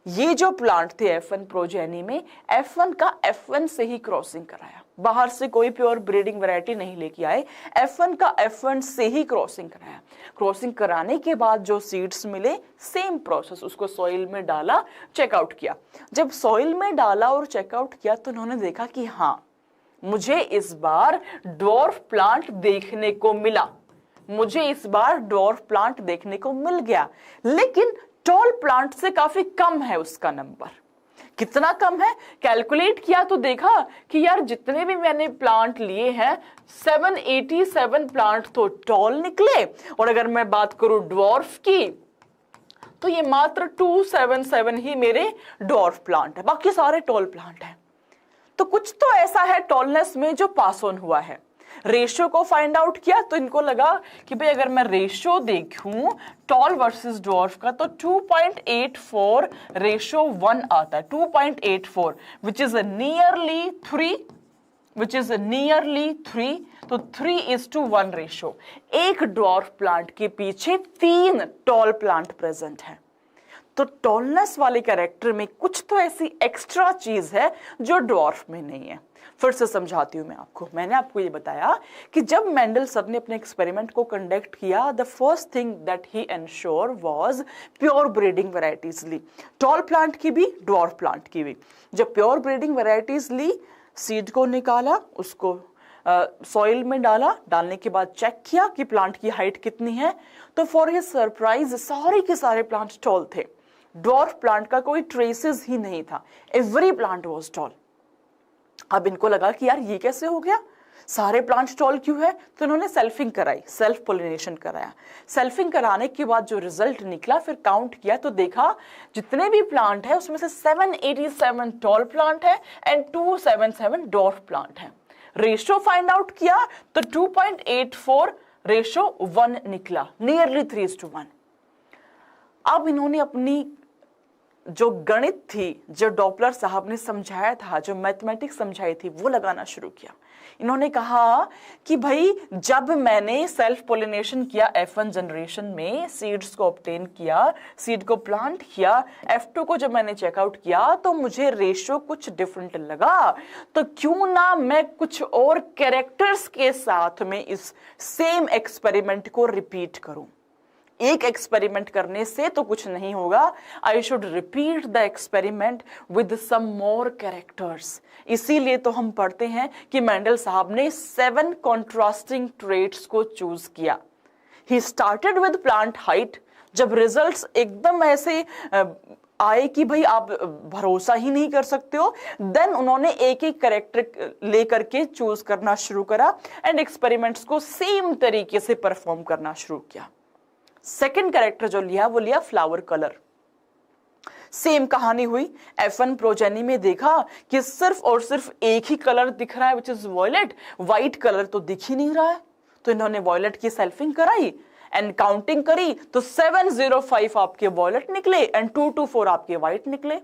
ये जो प्लांट थे F1 प्रोजेनी में, F1 का F1 से ही क्रॉसिंग कराया, बाहर से कोई प्योर ब्रीडिंग वैरायटी नहीं लेके आए, F1 का F1 से ही क्रॉसिंग कराया। क्रॉसिंग कराने के बाद जो सीड्स मिले, सेम प्रोसेस, उसको सॉइल में डाला, चेकआउट किया। जब सॉइल में डाला और चेकआउट किया तो उन्होंने देखा कि हाँ, मुझे इस बार ड्वार्फ प्लांट देखने को मिला, मुझे इस बार ड्वार्फ प्लांट देखने को मिल गया, लेकिन टॉल प्लांट से काफी कम है उसका नंबर। कितना कम है? कैलकुलेट किया तो देखा कि यार जितने भी मैंने प्लांट लिए हैं, 787 प्लांट तो टॉल निकले, और अगर मैं बात करूं ड्वार्फ की तो ये मात्र 277 ही मेरे ड्वार्फ प्लांट है, बाकी सारे टॉल प्लांट हैं। तो कुछ तो ऐसा है टॉलनेस में जो पास ऑन हुआ है। रेशियो को फाइंड आउट किया तो इनको लगा कि भाई अगर मैं रेशियो देखूं टॉल वर्सेस ड्वार्फ का, तो 2.84 रेशियो 1 आता है, 2.84 which is nearly 3, which is nearly 3, तो 3:1 रेशियो। एक ड्वार्फ प्लांट के पीछे 3 टॉल प्लांट प्रेजेंट है। तो टॉलनेस वाले कैरेक्टर में कुछ तो ऐसी एक्स्ट्रा चीज है जो ड्वार्फ में नहीं है। फिर से समझाती हूं मैं आपको। मैंने आपको ये बताया कि जब मेंडल सर ने अपने एक्सपेरिमेंट को कंडक्ट किया, the first thing that he ensure was pure breeding varieties ली, टॉल प्लांट की भी, ड्वार्फ प्लांट की भी। जब प्योर ब्रीडिंग वैरायटीज ली, सीड को निकाला, उसको सॉइल में डाला, डालने के बाद चेक किया कि प्लांट की हाइट कितनी है, तो फॉर हिज सरप्राइज सारे के सारे प्लांट टॉल थे। ड्वार्फ प्लांट का कोई ट्रेसेस ही नहीं था, एवरी प्लांट वाज टॉल। अब इनको लगा कि यार ये कैसे हो गया, सारे प्लांट टॉल क्यों है? तो इन्होंने सेल्फिंग कराई, सेल्फ पोलिनेशन कराया। सेल्फिंग कराने के बाद जो रिजल्ट निकला, फिर काउंट किया तो देखा जितने भी प्लांट है उसमें से 787 टॉल प्लांट है एंड 277 ड्वार्फ प्लांट है। रेशियो फाइंड आउट किया तो 2.84 रेशियो 1 निकला, नियरली 3:1। अब इन्होंने अपनी जो गणित थी, जो डॉपलर साहब ने समझाया था, जो मैथमेटिक्स समझाई थी, वो लगाना शुरू किया। इन्होंने कहा कि भाई जब मैंने सेल्फ पोलिनेशन किया F1 जनरेशन में, सीड्स को ऑब्टेन किया, सीड को प्लांट किया, F2 को जब मैंने चेकआउट किया तो मुझे रेशियो कुछ डिफरेंट लगा, तो क्यों ना मैं कुछ और कैरेक्टर्स के साथ में इस सेम एक्सपेरिमेंट को रिपीट करूं। एक एक्सपेरिमेंट करने से तो कुछ नहीं होगा, I should repeat the experiment with some more characters. इसीलिए तो हम पढ़ते हैं कि मेंडल साहब ने 7 कॉन्ट्रास्टिंग ट्रेट्स को चूज किया। He started with plant height, जब रिजल्ट्स एकदम ऐसे आए कि भाई आप भरोसा ही नहीं कर सकते हो, देन उन्होंने एक एक कैरेक्टर लेकर के चूज करना शुरू करा एंड एक्सपेरिमेंट्स को सेम तरीके से परफॉर्म करना शुरू किया। सेकंड कैरेक्टर जो लिया वो लिया फ्लावर कलर। सेम कहानी हुई। F1 प्रोजेनी में देखा कि सिर्फ और सिर्फ एक ही कलर दिख रहा है which is violet, white colour तो दिख ही नहीं रहा है, तो इन्होंने वॉयलेट की सेल्फिंग कराई एंड काउंटिंग करी तो 705 आपके वॉयलेट निकले एंड 224 आपके व्हाइट निकले।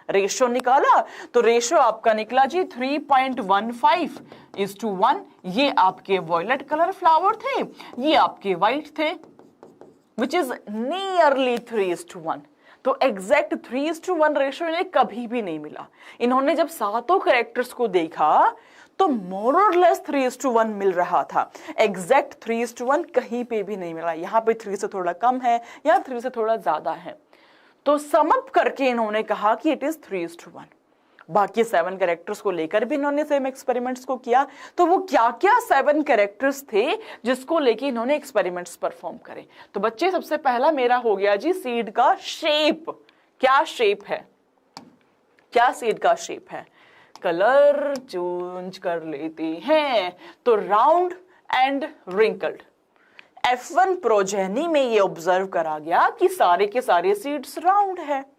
रेशियो निकाला तो रेशियो आपका निकला जी 3.15:1। ये आपके वॉयलेट कलर फ्लावर थे, ये आपके व्हाइट थे, विच इज नियरली 3:1। तो एग्जैक्ट 3:1 रेशियो इन्हें कभी भी नहीं मिला। इन्होंने जब सातों कैरेक्टर्स को देखा तो मोर और लेस 3:1 मिल रहा था। एग्जैक्ट 3:1 कहीं पे भी नहीं मिला। यहाँ पे 3 से थोड़ा कम है, यहाँ 3 से थोड़ा ज्यादा है। तो सम अप करके इन्होंने कहा कि इट इज 3:1। बाकी 7 कैरेक्टर्स को लेकर भी इन्होंने सेम एक्सपेरिमेंट्स को किया। तो वो क्या क्या 7 कैरेक्टर्स थे जिसको लेके इन्होंने एक्सपेरिमेंट्स परफॉर्म करे? तो बच्चे सबसे पहला मेरा हो गया जी सीड का शेप। क्या शेप है? क्या सीड का शेप है? कलर चेंज कर लेते हैं तो round and wrinkled. F1 progeny में ये ऑब्जर्व करा गया कि सारे के सारे सीड्स राउंड है।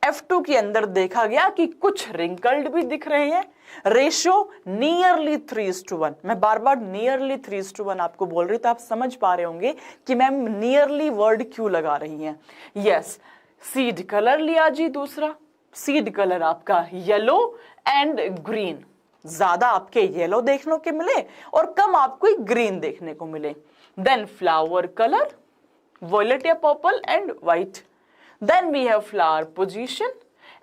F2 के अंदर देखा गया कि कुछ रिंकल्ड भी दिख रहे हैं। Ratio nearly 3:1। मैं बार बार नियरली 3:1 आपको बोल रही हूं, तो आप समझ पा रहे होंगे कि मैम नियरली वर्ड क्यों लगा रही हैं। यस, सीड कलर लिया जी दूसरा। सीड कलर आपका येलो एंड ग्रीन। ज्यादा आपके येलो देखने को मिले और कम आपको ग्रीन देखने को मिले। देन फ्लावर कलर वॉयलेट या purple and white. Then we have flower position.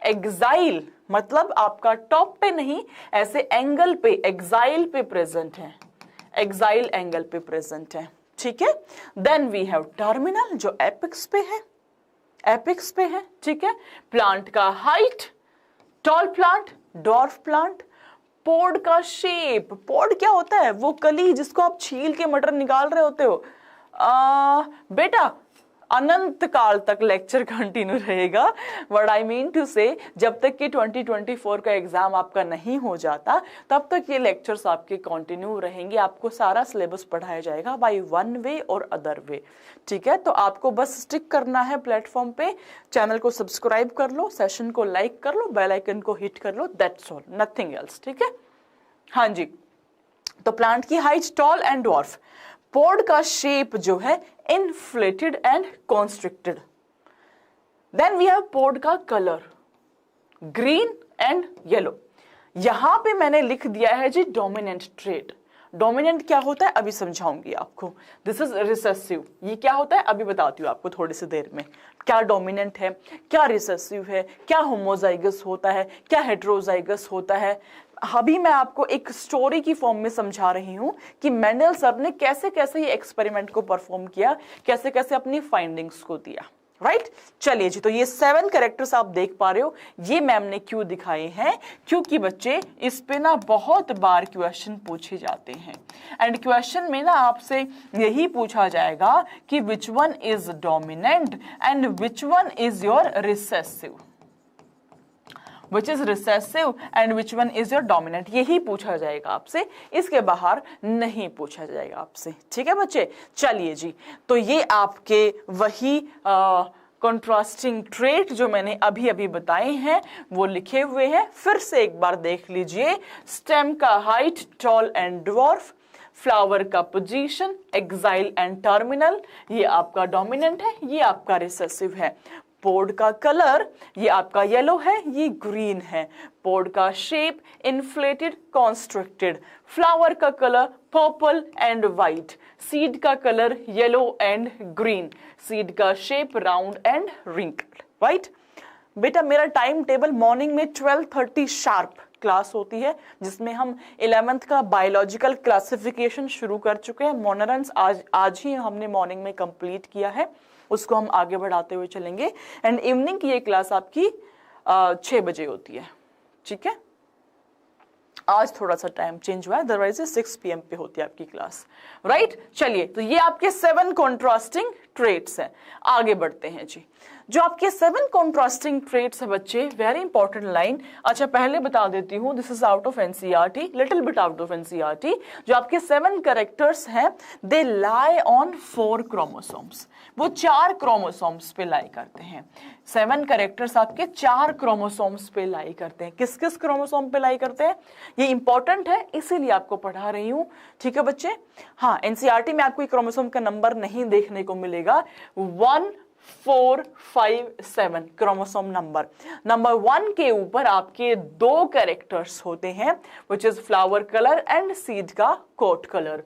Axial मतलब आपका टॉप पे नहीं, ऐसे एंगल पे, एक्साइल पे प्रेजेंट है, एक्साइल एंगल पे प्रेजेंट है, ठीक है। देन वी हैव टर्मिनल जो एपिक्स पे है, एपिक्स पे है, ठीक है। प्लांट का height, tall plant, dwarf plant. Pod का शेप, पोड क्या होता है? वो कली जिसको आप छील के मटर निकाल रहे होते हो। बेटा अनंत काल तक लेक्चर कंटिन्यू रहेगा। व्हाट आई मीन टू से, जब तक कि 2024 का एग्जाम आपका नहीं हो जाता तब तक ये लेक्चर्स आपके कंटिन्यू रहेंगे। आपको सारा सिलेबस पढ़ाया जाएगा बाय वन वे और अदर वे, ठीक है। तो आपको बस स्टिक करना है प्लेटफॉर्म पे। चैनल को सब्सक्राइब कर लो, सेशन को लाइक कर लो, बेल आइकन को हिट कर लो, दैट्स ऑल, नथिंग एल्स, ठीक है। हाँ जी, तो प्लांट की height tall and dwarf. Pod का शेप जो है inflated and constricted. Then we have pod का कलर ग्रीन एंड येलो। यहां पे मैंने लिख दिया है जी डोमिनेंट ट्रेट। डोमिनेंट क्या होता है अभी समझाऊंगी आपको। This is recessive. ये क्या होता है अभी बताती हूँ आपको थोड़ी सी देर में। क्या डोमिनेंट है, क्या रिसेसिव है, क्या होमोजाइगस होता है, क्या हेट्रोजाइगस होता है। अभी मैं आपको एक स्टोरी की फॉर्म में समझा रही हूं कि मेंडल सर ने कैसे कैसे ये एक्सपेरिमेंट को परफॉर्म किया, कैसे कैसे अपनी फाइंडिंग्स को दिया, राइट। चलिए जी, तो ये 7 कैरेक्टर्स आप देख पा रहे हो। ये मैम ने क्यों दिखाए हैं? क्योंकि बच्चे इस पे ना बहुत बार क्वेश्चन पूछे जाते हैं एंड क्वेश्चन में ना आपसे यही पूछा जाएगा कि which one is dominant and which one is your recessive, which is recessive and which one is your dominant। यही पूछा जाएगा आपसे, इसके बाहर नहीं पूछा जाएगा आपसे, ठीक है बच्चे। चलिए जी, तो ये आपके वही कंट्रास्टिंग ट्रेट जो मैंने अभी अभी बताए हैं वो लिखे हुए हैं। फिर से एक बार देख लीजिए। स्टेम का height tall and dwarf, flower का पोजीशन एक्साइल एंड टर्मिनल, ये आपका डोमिनेंट है, ये आपका रिसेसिव है। पोड का कलर ये आपका येलो है, ये ग्रीन है। पोड का शेप इन्फ्लेटेड कॉन्स्ट्रिक्टेड। फ्लावर का colour purple and white. Seed का colour yellow and green. Seed का shape round and wrinkled, right. बेटा मेरा टाइम टेबल मॉर्निंग में 12:30 शार्प क्लास होती है जिसमें हम 11th का बायोलॉजिकल क्लासिफिकेशन शुरू कर चुके हैं। मोनरेंस आज ही हमने मॉर्निंग में कंप्लीट किया है, उसको हम आगे बढ़ाते हुए चलेंगे। एंड इवनिंग की ये क्लास आपकी 6 बजे होती है, ठीक है। आज थोड़ा सा टाइम चेंज हुआ है, अदरवाइज 6 PM पे होती है आपकी क्लास, राइट। चलिए, तो ये आपके 7 कॉन्ट्रास्टिंग ट्रेट्स हैं। आगे बढ़ते हैं जी, जो आपके 7 कॉन्ट्रास्टिंग ट्रेट्स है बच्चे, वेरी इंपॉर्टेंट लाइन। अच्छा पहले बता देती हूँ, this is out of NCERT, little bit out of NCERT. जो आपके 7 कैरेक्टर्स हैं, दे लाई ऑन 4 क्रोमोसोम्स, वो 4 क्रोमोसोम्स पे लाई करते हैं। 7 कैरेक्टर्स आपके 4 क्रोमोसोम्स पे लाई करते हैं। किस किस क्रोमोसोम पे लाई करते हैं, ये इंपॉर्टेंट है, इसीलिए आपको पढ़ा रही हूँ, ठीक है बच्चे। हाँ, एनसीईआरटी में आपको क्रोमोसोम का नंबर नहीं देखने को मिलेगा, 1 4 5 7 क्रोमोसोम नंबर 1 के ऊपर आपके 2 कैरेक्टर्स होते हैं, which is flower colour and seed का कोट कलर।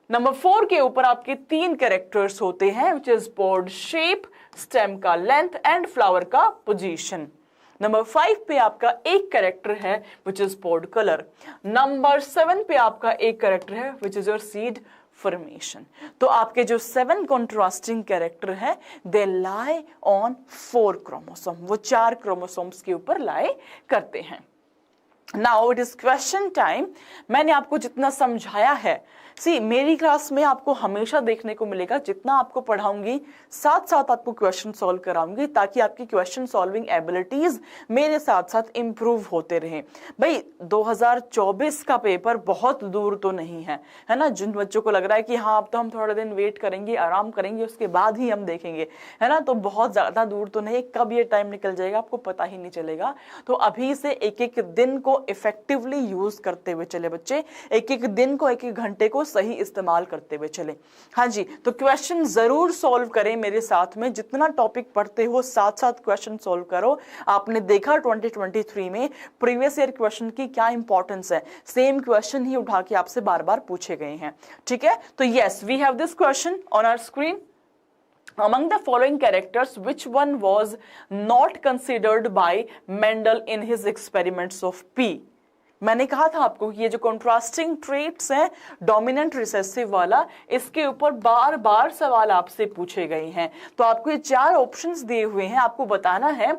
नंबर 4 के ऊपर आपके 3 कैरेक्टर्स होते हैं, which is pod shape, stem का लेंथ एंड फ्लावर का पोजीशन। नंबर 5 पे आपका एक कैरेक्टर है, which is pod colour. Number 7 पे आपका एक कैरेक्टर है, which is your seed formation. तो आपके जो 7 कॉन्ट्रास्टिंग कैरेक्टर है, दे लाई ऑन 4 क्रोमोसोम, वो 4 क्रोमोसोम्स के ऊपर लाई करते हैं। Now it is question time. मैंने आपको जितना समझाया है, सी मेरी क्लास में आपको हमेशा देखने को मिलेगा, जितना आपको पढ़ाऊंगी साथ साथ आपको क्वेश्चन सॉल्व कराऊंगी, ताकि आपकी क्वेश्चन सॉल्विंग एबिलिटीज मेरे साथ साथ इंप्रूव होते रहें। भाई 2024 का पेपर बहुत दूर तो नहीं है, है ना। जिन बच्चों को लग रहा है कि हाँ अब तो हम थोड़ा दिन वेट करेंगे, आराम करेंगे, उसके बाद ही हम देखेंगे, है ना, तो बहुत ज्यादा दूर तो नहीं, कब ये टाइम निकल जाएगा आपको पता ही नहीं चलेगा। तो अभी से एक एक दिन को इफेक्टिवली यूज करते हुए चले बच्चे, एक एक दिन को, एक एक घंटे को सही इस्तेमाल करते हुए चले। हाँ जी, तो क्वेश्चन जरूर सॉल्व करें मेरे साथ में, जितना टॉपिक पढ़ते हो साथ साथ क्वेश्चन सॉल्व करो। आपने देखा 2023 में प्रीवियस ईयर क्वेश्चन की क्या इंपॉर्टेंस है, सेम क्वेश्चन ही उठा के आपसे बार बार पूछे गए हैं, ठीक है। तो yes, we have this question on our screen. Among the following characters, which one was not considered by Mendel in his experiments of P? मैंने कहा था आपको कि ये जो कॉन्ट्रास्टिंग ट्रेट्स हैं, डोमिनेंट रिसेसिव वाला, इसके ऊपर बार बार सवाल आपसे पूछे गए हैं। तो आपको ये 4 ऑप्शंस दिए हुए हैं, आपको बताना है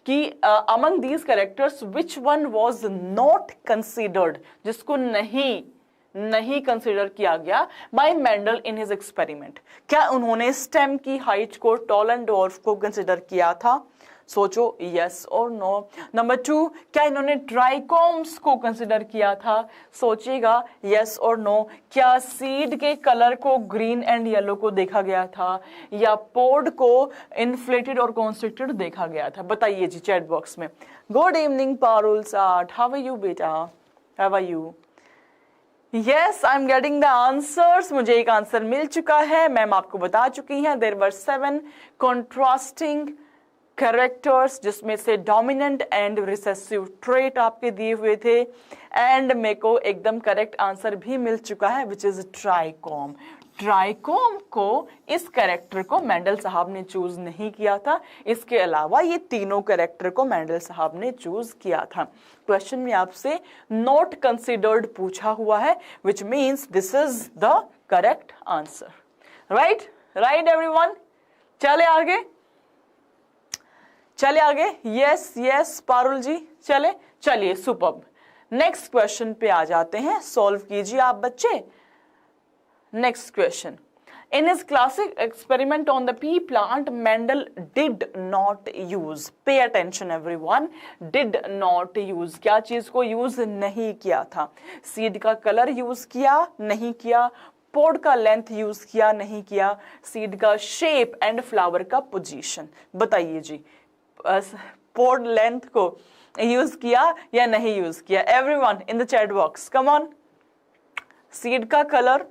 कि among these characters which one was not considered, जिसको नहीं कंसिडर किया गया bye Mendel in his experiment. क्या उन्होंने स्टेम की हाइट को, टॉल एंड ड्वार्फ को कंसिडर किया था? सोचो, यस और नो। नंबर 2, क्या इन्होंने ट्राइकोम्स को कंसिडर किया था? सोचिएगा, यस और नो। क्या सीड के कलर को ग्रीन एंड येलो को देखा गया था, या पोड को इन्फ्लेटेड और कॉन्स्ट्रिक्टेड देखा गया था? बताइए जी चैट बॉक्स में। गुड इवनिंग पारुल साठ, हाउ आर यू बेटा, how are you? Yes, I am getting the answers. मुझे एक आंसर मिल चुका है, मैम आपको बता चुकी हैं। देयर वर 7 कॉन्ट्रास्टिंग कैरेक्टर्स, जिसमें से डोमिनेंट एंड रिसेसिव ट्रेट आपके दिए हुए थे, एंड मेरे को एकदम करेक्ट आंसर भी मिल चुका है, विच इज ट्राइकोम। ट्राइकोम को, इस कैरेक्टर को मेंडल साहब ने चूज नहीं किया था, इसके अलावा ये तीनों कैरेक्टर को मेंडल साहब ने चूज किया था। क्वेश्चन में आपसे नॉट कंसिडर्ड पूछा हुआ है, which means this is the correct answer. Right everyone, चले आगे। यस पारुल जी, चलिए सुपर्ब। नेक्स्ट क्वेश्चन पे आ जाते हैं, सॉल्व कीजिए आप बच्चे। Next question, in his classic experiment on the pea plant, Mendel did not use, pay attention everyone, did not use, क्या चीज को यूज नहीं किया था? सीड का कलर यूज किया नहीं किया, पोड का लेंथ यूज किया नहीं किया, सीड का शेप एंड फ्लावर का पोजीशन। बताइए जी, पोड लेंथ को यूज किया या नहीं यूज किया? Everyone in the chat box, come on. Seed का कलर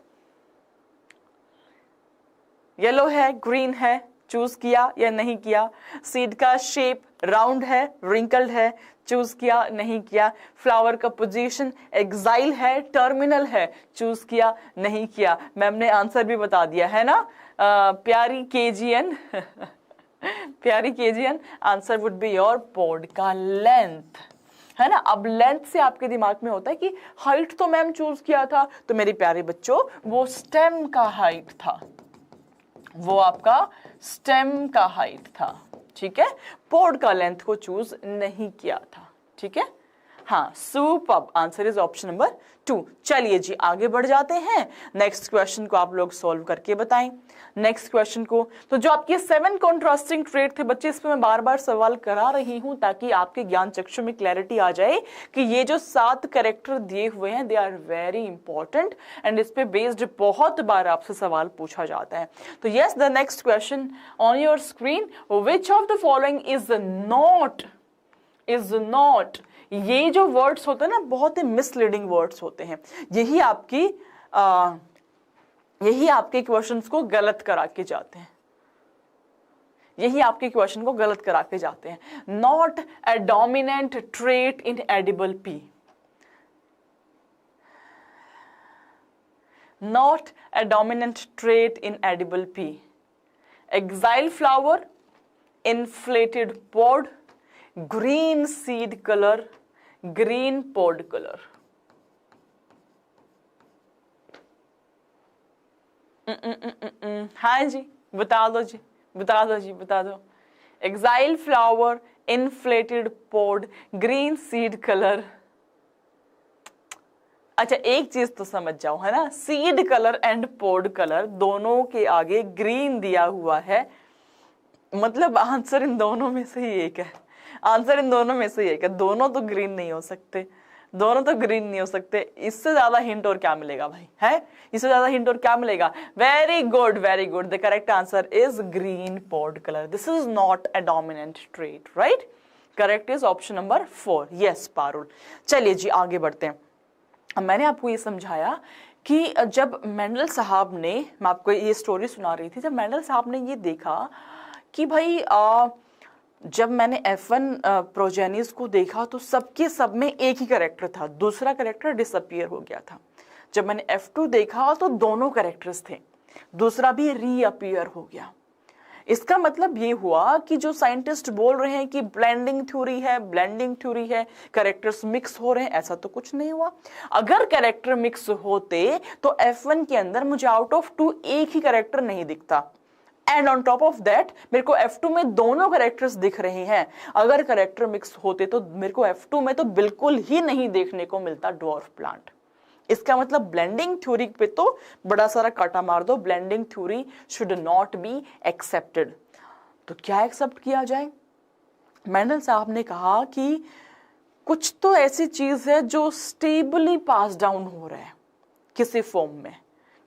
येलो है, ग्रीन है, चूज किया या नहीं किया? सीड का शेप राउंड है, रिंकल्ड है, चूज किया नहीं किया? फ्लावर का पोजीशन एक्साइल है, टर्मिनल है, चूज किया नहीं किया? मैम ने आंसर भी बता दिया है ना, प्यारी केजीएन प्यारी KGN, answer would be your pod का लेंथ, है ना। अब लेंथ से आपके दिमाग में होता है कि हाइट तो मैम चूज किया था, तो मेरी प्यारे बच्चों वो स्टेम का हाइट था, वो आपका स्टेम का हाइट था, ठीक है। पोड का लेंथ को चूज नहीं किया था, ठीक है। हाँ, superb, answer is option number 2। चलिए जी आगे बढ़ जाते हैं, नेक्स्ट क्वेश्चन को आप लोग सॉल्व करके बताएं। नेक्स्ट क्वेश्चन को, तो जो आपके 7 कॉन्ट्रास्टिंग ट्रेट थे बच्चे, इस पे मैं बार बार सवाल करा रही हूं ताकि आपके ज्ञान चक्षु में क्लैरिटी आ जाए कि ये जो 7 कैरेक्टर दिए हुए हैं they are very important and इस पे बेस्ड बहुत बार आपसे सवाल पूछा जाता है। तो yes, the next question on your screen, which of the following is not, ये जो वर्ड्स होते हैं ना बहुत ही मिसलीडिंग वर्ड्स होते हैं, यही आपके क्वेश्चंस को गलत करा के जाते हैं, यही आपके क्वेश्चन को गलत करा के जाते हैं। Not a dominant trait in edible pea, not a dominant trait in edible pea, axial flower, inflated pod, green seed color, green pod color। हाँ जी, बता दो जी, बता दो जी, बता दो। Axial flower, inflated pod, green seed colour. अच्छा एक चीज तो समझ जाओ, है ना, seed colour and pod colour दोनों के आगे ग्रीन दिया हुआ है, मतलब आंसर इन दोनों में से ही एक है, आंसर इन दोनों में से ही एक है। दोनों तो ग्रीन नहीं हो सकते, दोनों तो ग्रीन नहीं हो सकते, इससे ज्यादा हिंट और क्या मिलेगा भाई, है, इससे ज्यादा हिंट और क्या मिलेगा। Very good, very good, the correct answer is green pod colour. This is not a dominant trait, right, correct is option number 4। Yes Parul. चलिए जी आगे बढ़ते हैं। अब मैंने आपको ये समझाया कि जब मेंडल साहब ने, मैं आपको ये स्टोरी सुना रही थी, जब मेंडल साहब ने ये देखा कि भाई जब मैंने F1 प्रोजेनिस को देखा तो सबके सब में एक ही कैरेक्टर था, दूसरा कैरेक्टर डिसअपियर हो गया था। जब मैंने F2 देखा तो दोनों कैरेक्टर्स थे, दूसरा भी रीअपियर हो गया। इसका मतलब ये हुआ कि जो साइंटिस्ट बोल रहे हैं कि ब्लेंडिंग थ्योरी है, ब्लेंडिंग थ्योरी है, कैरेक्टर्स मिक्स हो रहे हैं, ऐसा तो कुछ नहीं हुआ। अगर कैरेक्टर मिक्स होते तो F1 के अंदर मुझे आउट ऑफ 2 एक ही कैरेक्टर नहीं दिखता, and on top of that मेरे को F2 में दोनों कैरेक्टर्स दिख रहे हैं। अगर कैरेक्टर मिक्स होते तो मेरे को F2 में तो बिल्कुल ही नहीं देखने को मिलता ड्वार्फ प्लांट। इसका मतलब ब्लेंडिंग थ्योरी पे तो बड़ा सारा काटा मार दो, blending theory should not be accepted. तो क्या एक्सेप्ट किया जाए? मेंडल साहब ने कहा कि कुछ तो ऐसी चीज है जो स्टेबली पास डाउन हो रहा है किसी फॉर्म में,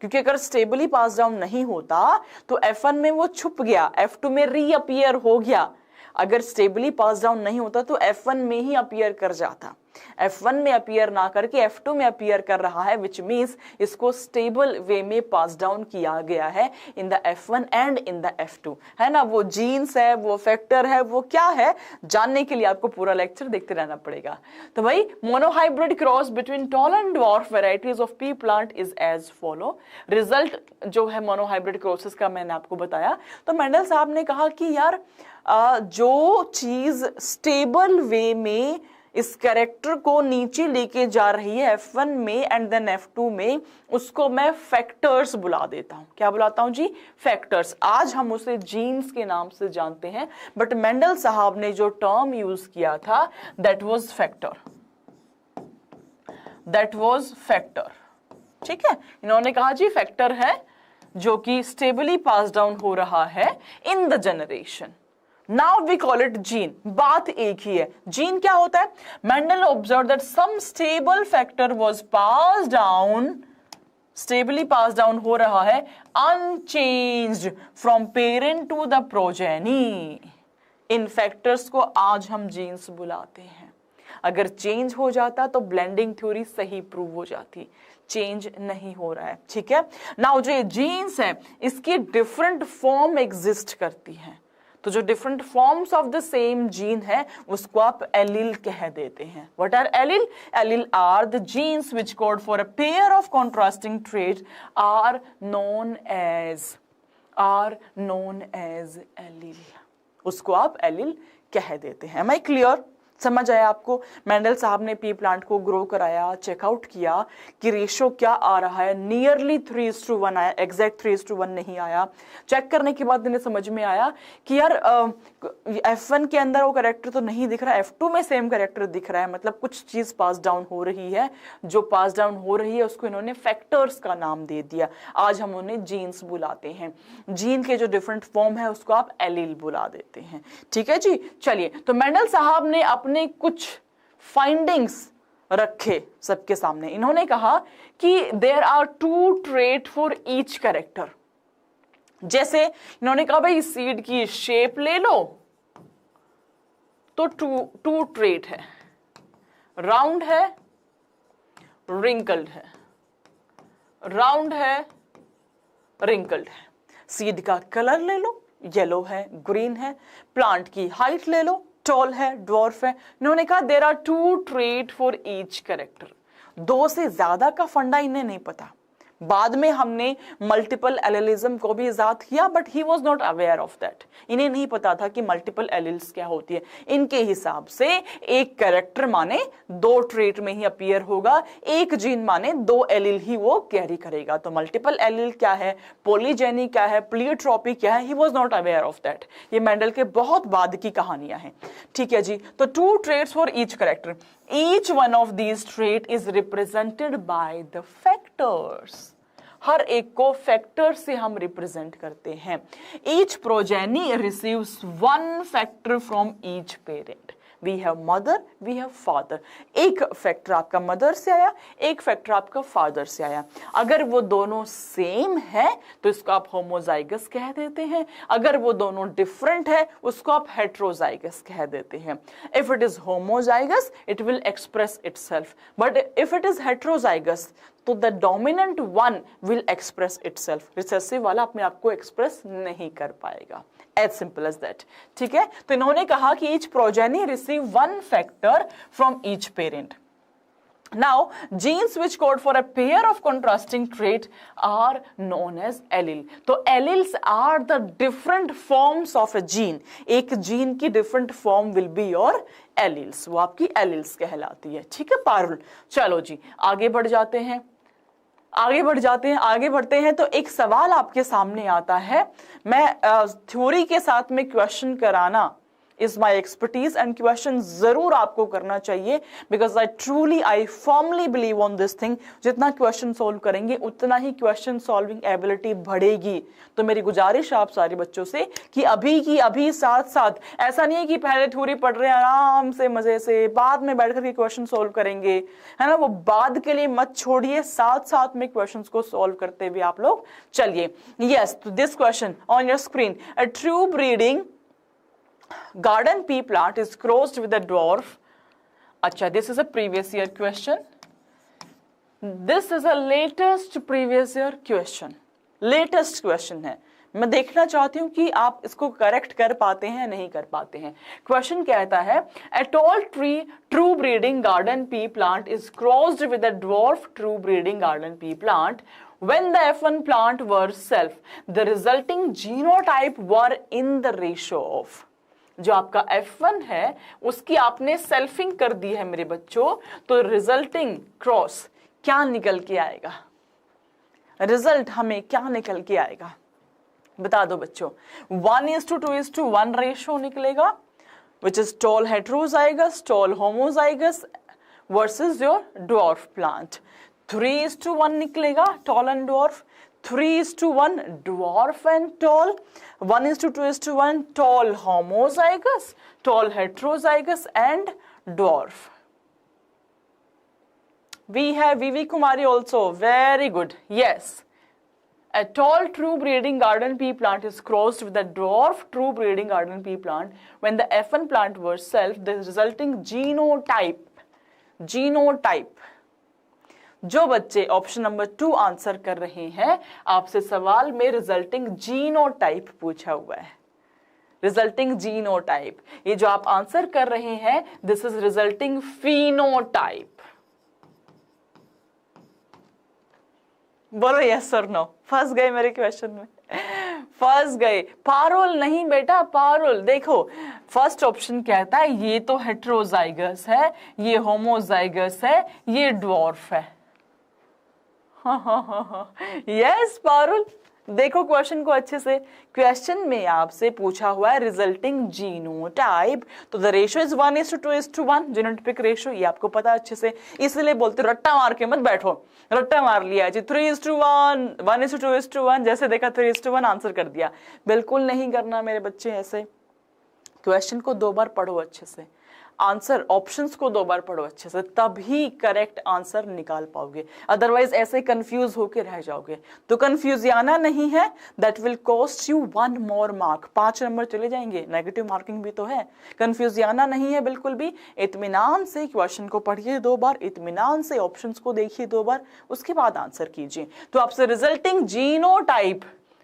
क्योंकि अगर स्टेबली पास डाउन नहीं होता तो F1 में वो छुप गया, F2 में रीअपियर हो गया। अगर स्टेबली पास डाउन नहीं होता तो F1 में ही अपीयर कर जाता, F1 में अपीयर ना करके F2 में अपीयर कर रहा है, विच मीन्स इसको स्टेबल वे में पास डाउन किया गया है in the F1 and in the F2, है ना। वो जीन्स है, वो फैक्टर है, वो क्या है, जानने के लिए आपको पूरा लेक्चर देखते रहना पड़ेगा। तो भाई monohybrid cross between tall and dwarf varieties of pea plant is as follow. Result जो है मोनोहाइब्रिड क्रॉसेस का मैंने आपको बताया। तो मेंडल साहब ने कहा कि यार जो चीज स्टेबल वे में इस कैरेक्टर को नीचे लेके जा रही है F1 में एंड देन F2 में, उसको मैं फैक्टर्स बुला देता हूं। क्या बुलाता हूं जी? फैक्टर्स। आज हम उसे जीन्स के नाम से जानते हैं, बट मेंडल साहब ने जो टर्म यूज किया था that was factor, that was factor. ठीक है, इन्होंने कहा जी फैक्टर है जो कि स्टेबली पास डाउन हो रहा है in the generation. Now we call it gene. बात एक ही है, जीन क्या होता है? Mendel observe that some stable factor was pass down, stably pass down हो रहा है unchanged from parent to the progeny. इन फैक्टर्स को आज हम जीन्स बुलाते हैं। अगर चेंज हो जाता तो ब्लेंडिंग थ्योरी सही प्रूव हो जाती, चेंज नहीं हो रहा है। ठीक है, नाउ जो जीन्स है इसकी डिफरेंट फॉर्म एग्जिस्ट करती हैं, तो जो different forms of the same gene है उसको आप एलील कह देते हैं। What are allele? Allele are the genes which code for a pair of contrasting traits are known as allele. उसको आप एलील कह देते हैं। Am I clear? समझ आया आपको? मेंडल साहब ने पी प्लांट को ग्रो कराया, चेकआउट किया कि रेशो क्या आ रहा है, नियरली 3:1 आया, एग्जैक्ट 3:1 नहीं आया। चेक करने के बाद इन्हें समझ में आया कि यार F1 के अंदर वो कैरेक्टर तो नहीं दिख रहा, F2 में सेम कैरेक्टर दिख रहा है, मतलब कुछ चीज पास डाउन हो रही है। जो पास डाउन हो रही है उसको इन्होंने फैक्टर्स का नाम दे दिया। आज हम उन्हें जीन्स बुलाते हैं। जीन के जो डिफरेंट फॉर्म है उसको आप एलील बुला देते हैं। ठीक है जी, चलिए। तो मेंडल साहब ने अपने कुछ फाइंडिंग्स रखे सबके सामने। इन्होंने कहा कि there are 2 trait for each character. जैसे इन्होंने कहा भाई सीड की शेप ले लो तो 2 ट्रेट है, राउंड है, रिंकल्ड है, राउंड है, रिंकल्ड है। सीड का कलर ले लो, येलो है, ग्रीन है। प्लांट की हाइट ले लो, टॉल है, ड्वार्फ है। इन्होंने कहा there are 2 trait for each character. 2 से ज्यादा का फंडा इन्हें नहीं पता। बाद में हमने मल्टीपल एलिलिज्म को भी इजाद किया, but he was not aware of that. इन्हें नहीं पता था कि मल्टीपल एलिल्स क्या होती है। इनके हिसाब से एक कैरेक्टर माने 2 ट्रेट में ही अपीयर होगा, एक जीन माने 2 एलिल ही वो कैरी करेगा। तो मल्टीपल एलिल क्या है, पॉलीजेनी क्या है, प्लियोट्रॉपी क्या है, he was not aware of that. ये मेंडल के बहुत बाद की कहानियां हैं। ठीक है जी। तो 2 traits for each character, each one of these trait is represented by the factors। हर एक को फैक्टर से हम रिप्रेजेंट करते हैं। Each progeny receives 1 factor from each parent. We have mother, we have father. एक फैक्टर आपका मदर से आया, एक फैक्टर आपका फादर से आया। अगर वो दोनों सेम है तो इसको आप होमोजाइगस कह देते हैं। अगर वो दोनों डिफरेंट है उसको आप हेट्रोजाइगस कह देते हैं। If it is homozygous it will express itself, but if it is heterozygous तो the dominant one will express itself. Recessive वाला अपने आप को एक्सप्रेस नहीं कर पाएगा। As simple as that. ठीक है। तो इन्होंने कहा कि each progeny receive 1 factor from each parent. Now, genes which code for a pair of contrasting trait are known as allele. तो alleles are the different forms of a gene. एक gene की different form will be your alleles. वो आपकी alleles कहलाती है। ठीक है पारुल? चलो जी आगे बढ़ जाते हैं, आगे बढ़ते हैं। तो एक सवाल आपके सामने आता है। मैं थ्योरी के साथ में क्वेश्चन कराना is my expertise and question जरूर आपको करना चाहिए, because I firmly believe on this thing। जितना क्वेश्चन सॉल्व करेंगे उतना ही क्वेश्चन सॉल्विंग एबिलिटी बढ़ेगी। तो मेरी गुजारिश आप सारे बच्चों से कि अभी साथ साथ, ऐसा नहीं है कि पहले थ्योरी पढ़ रहे हैं आराम से मजे से, बाद में बैठ करके क्वेश्चन सॉल्व करेंगे, है ना, वो बाद के लिए मत छोड़िए, साथ साथ में क्वेश्चन को सॉल्व करते हुए आप लोग चलिए। यस, तो this question on your screen, a true breeding garden pea plant is crossed with a dwarf। अच्छा, this is a previous year question, this is a latest previous year question, latest question है। मैं देखना चाहती हूं कि आप इसको correct कर पाते हैं नहीं कर पाते हैं। क्वेश्चन कहता है a tall tree true breeding garden pea plant is crossed with a dwarf true breeding garden pea plant when the F1 plant were self, the resulting genotype were in the ratio of। जो आपका F1 है उसकी आपने selfing कर दी है मेरे बच्चों, तो रिजल्टिंग क्रॉस क्या निकल के आएगा? रिजल्ट हमें क्या निकल के आएगा बता दो बच्चों। 1:2:1 रेशियो निकलेगा, which is tall heterozygous, tall homozygous versus your dwarf plant. 3:1 निकलेगा, tall and dwarf. 3:1 dwarf and tall, 1:2:1 tall homozygous, tall heterozygous and dwarf। We have VV Kumari also, very good, yes। A tall true breeding garden pea plant is crossed with a dwarf true breeding garden pea plant when the F1 plant were self, the resulting genotype। जो बच्चे option number 2 answer कर रहे हैं, आपसे सवाल में resulting genotype पूछा हुआ है। रिजल्टिंग जीनोटाइप, ये जो आप आंसर कर रहे हैं, दिस इज रिजल्टिंग फिनोटाइप। बोलो यस और नो, फंस गए मेरे क्वेश्चन में, फंस गए। पारुल नहीं बेटा, पारुल देखो फर्स्ट ऑप्शन कहता है ये तो हेट्रोजाइगस है, ये होमोजाइगस है, ये ड्वार्फ है। यस पारुल, देखो क्वेश्चन को अच्छे से। क्वेश्चन में आपसे पूछा हुआ है रिजल्टिंग जीनोटाइप, तो the ratio is 1:2:1 genotypic ratio, ये आपको पता अच्छे से, इसलिए बोलते रट्टा मार के मत बैठो। रट्टा मार लिया जी 3:1, 1:2:1, जैसे देखा 3:1 आंसर कर दिया। बिल्कुल नहीं करना मेरे बच्चे ऐसे। क्वेश्चन को 2 बार पढ़ो अच्छे से, आंसर ऑप्शंस को 2 बार पढ़ो अच्छे से, तभी करेक्ट आंसर निकाल पाओगे, अदरवाइज ऐसे कंफ्यूज होके रह जाओगे। तो कंफ्यूजियाना नहीं है, that will cost you 1 more mark, 5 number चले जाएंगे, नेगेटिव मार्किंग भी तो है। कंफ्यूजियाना नहीं है बिल्कुल भी। इत्मीनान से क्वेश्चन को पढ़िए 2 बार, इत्मीनान से ऑप्शंस को देखिए 2 बार, उसके बाद आंसर कीजिए। तो आपसे रिजल्टिंग जीनोटाइप,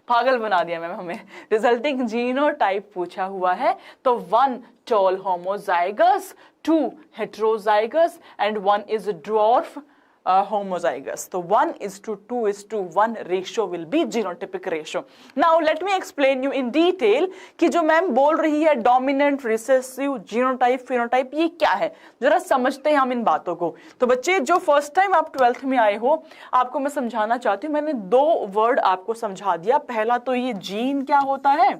पागल बना दिया मैम हमें, रिजल्टिंग जीनोटाइप पूछा हुआ है। तो 1 tall homozygous, 2 heterozygous and 1 is dwarf homozygous. तो 1:2:1 ratio will be genotypic ratio. Now let me explain you in detail कि जो मैम बोल रही है डोमिनेंट, रिसेसिव, जीनोटाइप, फिनोटाइप, ये क्या है, जरा समझते हैं हम इन बातों को। तो बच्चे जो फर्स्ट टाइम आप 12th में आए हो, आपको मैं समझाना चाहती हूँ, मैंने 2 वर्ड आपको समझा दिया। पहला तो ये जीन क्या होता है,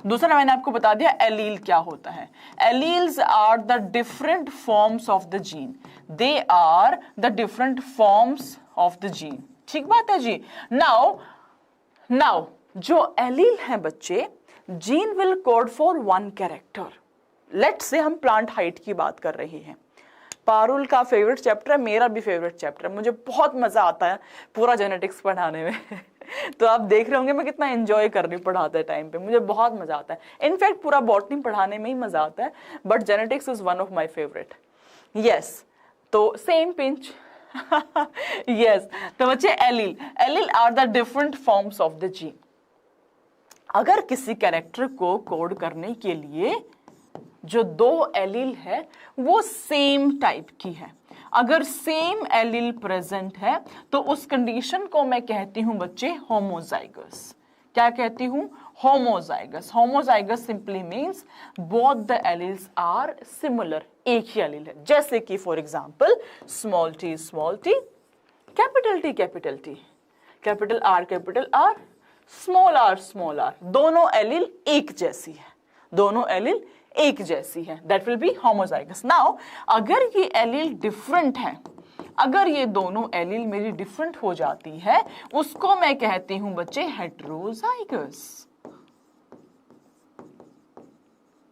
दूसरा मैंने आपको बता दिया एलील क्या होता है। Alleles are the different forms of the gene, they are the different forms of the gene. ठीक बात है जी। नाउ जो एलील है बच्चे, gene will code for 1 character. Let's say हम प्लांट हाइट की बात कर रहे हैं। पारुल का फेवरेट चैप्टर है, मेरा भी फेवरेट चैप्टर है, मुझे बहुत मजा आता है पूरा जेनेटिक्स पढ़ाने में। तो आप देख रहे होंगे मैं कितना एंजॉय कर रही हूँ पढ़ाते टाइम पे, मुझे बहुत मजा आता है। इनफैक्ट पूरा बॉटनी पढ़ाने में ही मजा आता है, but genetics is one of my favourite. Yes, तो सेम पिंच। यस, तो बच्चे allele are the different forms of the gene. अगर किसी कैरेक्टर को कोड करने के लिए जो 2 एलील है वो सेम टाइप की है, अगर सेम एलील प्रेजेंट है तो उस कंडीशन को मैं कहती हूं बच्चे होमोजाइगस। क्या कहती हूं, homozygous. Homozygous simply means both the alleles are similar, एक ही एलील है। जैसे कि for example small T, capital T, capital R, small R, दोनों एलील एक जैसी है, दोनों एलील एक जैसी है, that will be homozygous. Now अगर ये एलील डिफरेंट है, अगर ये दोनों एलील मेरी डिफरेंट हो जाती है, उसको मैं कहती हूं बच्चे हेट्रोजाइगस।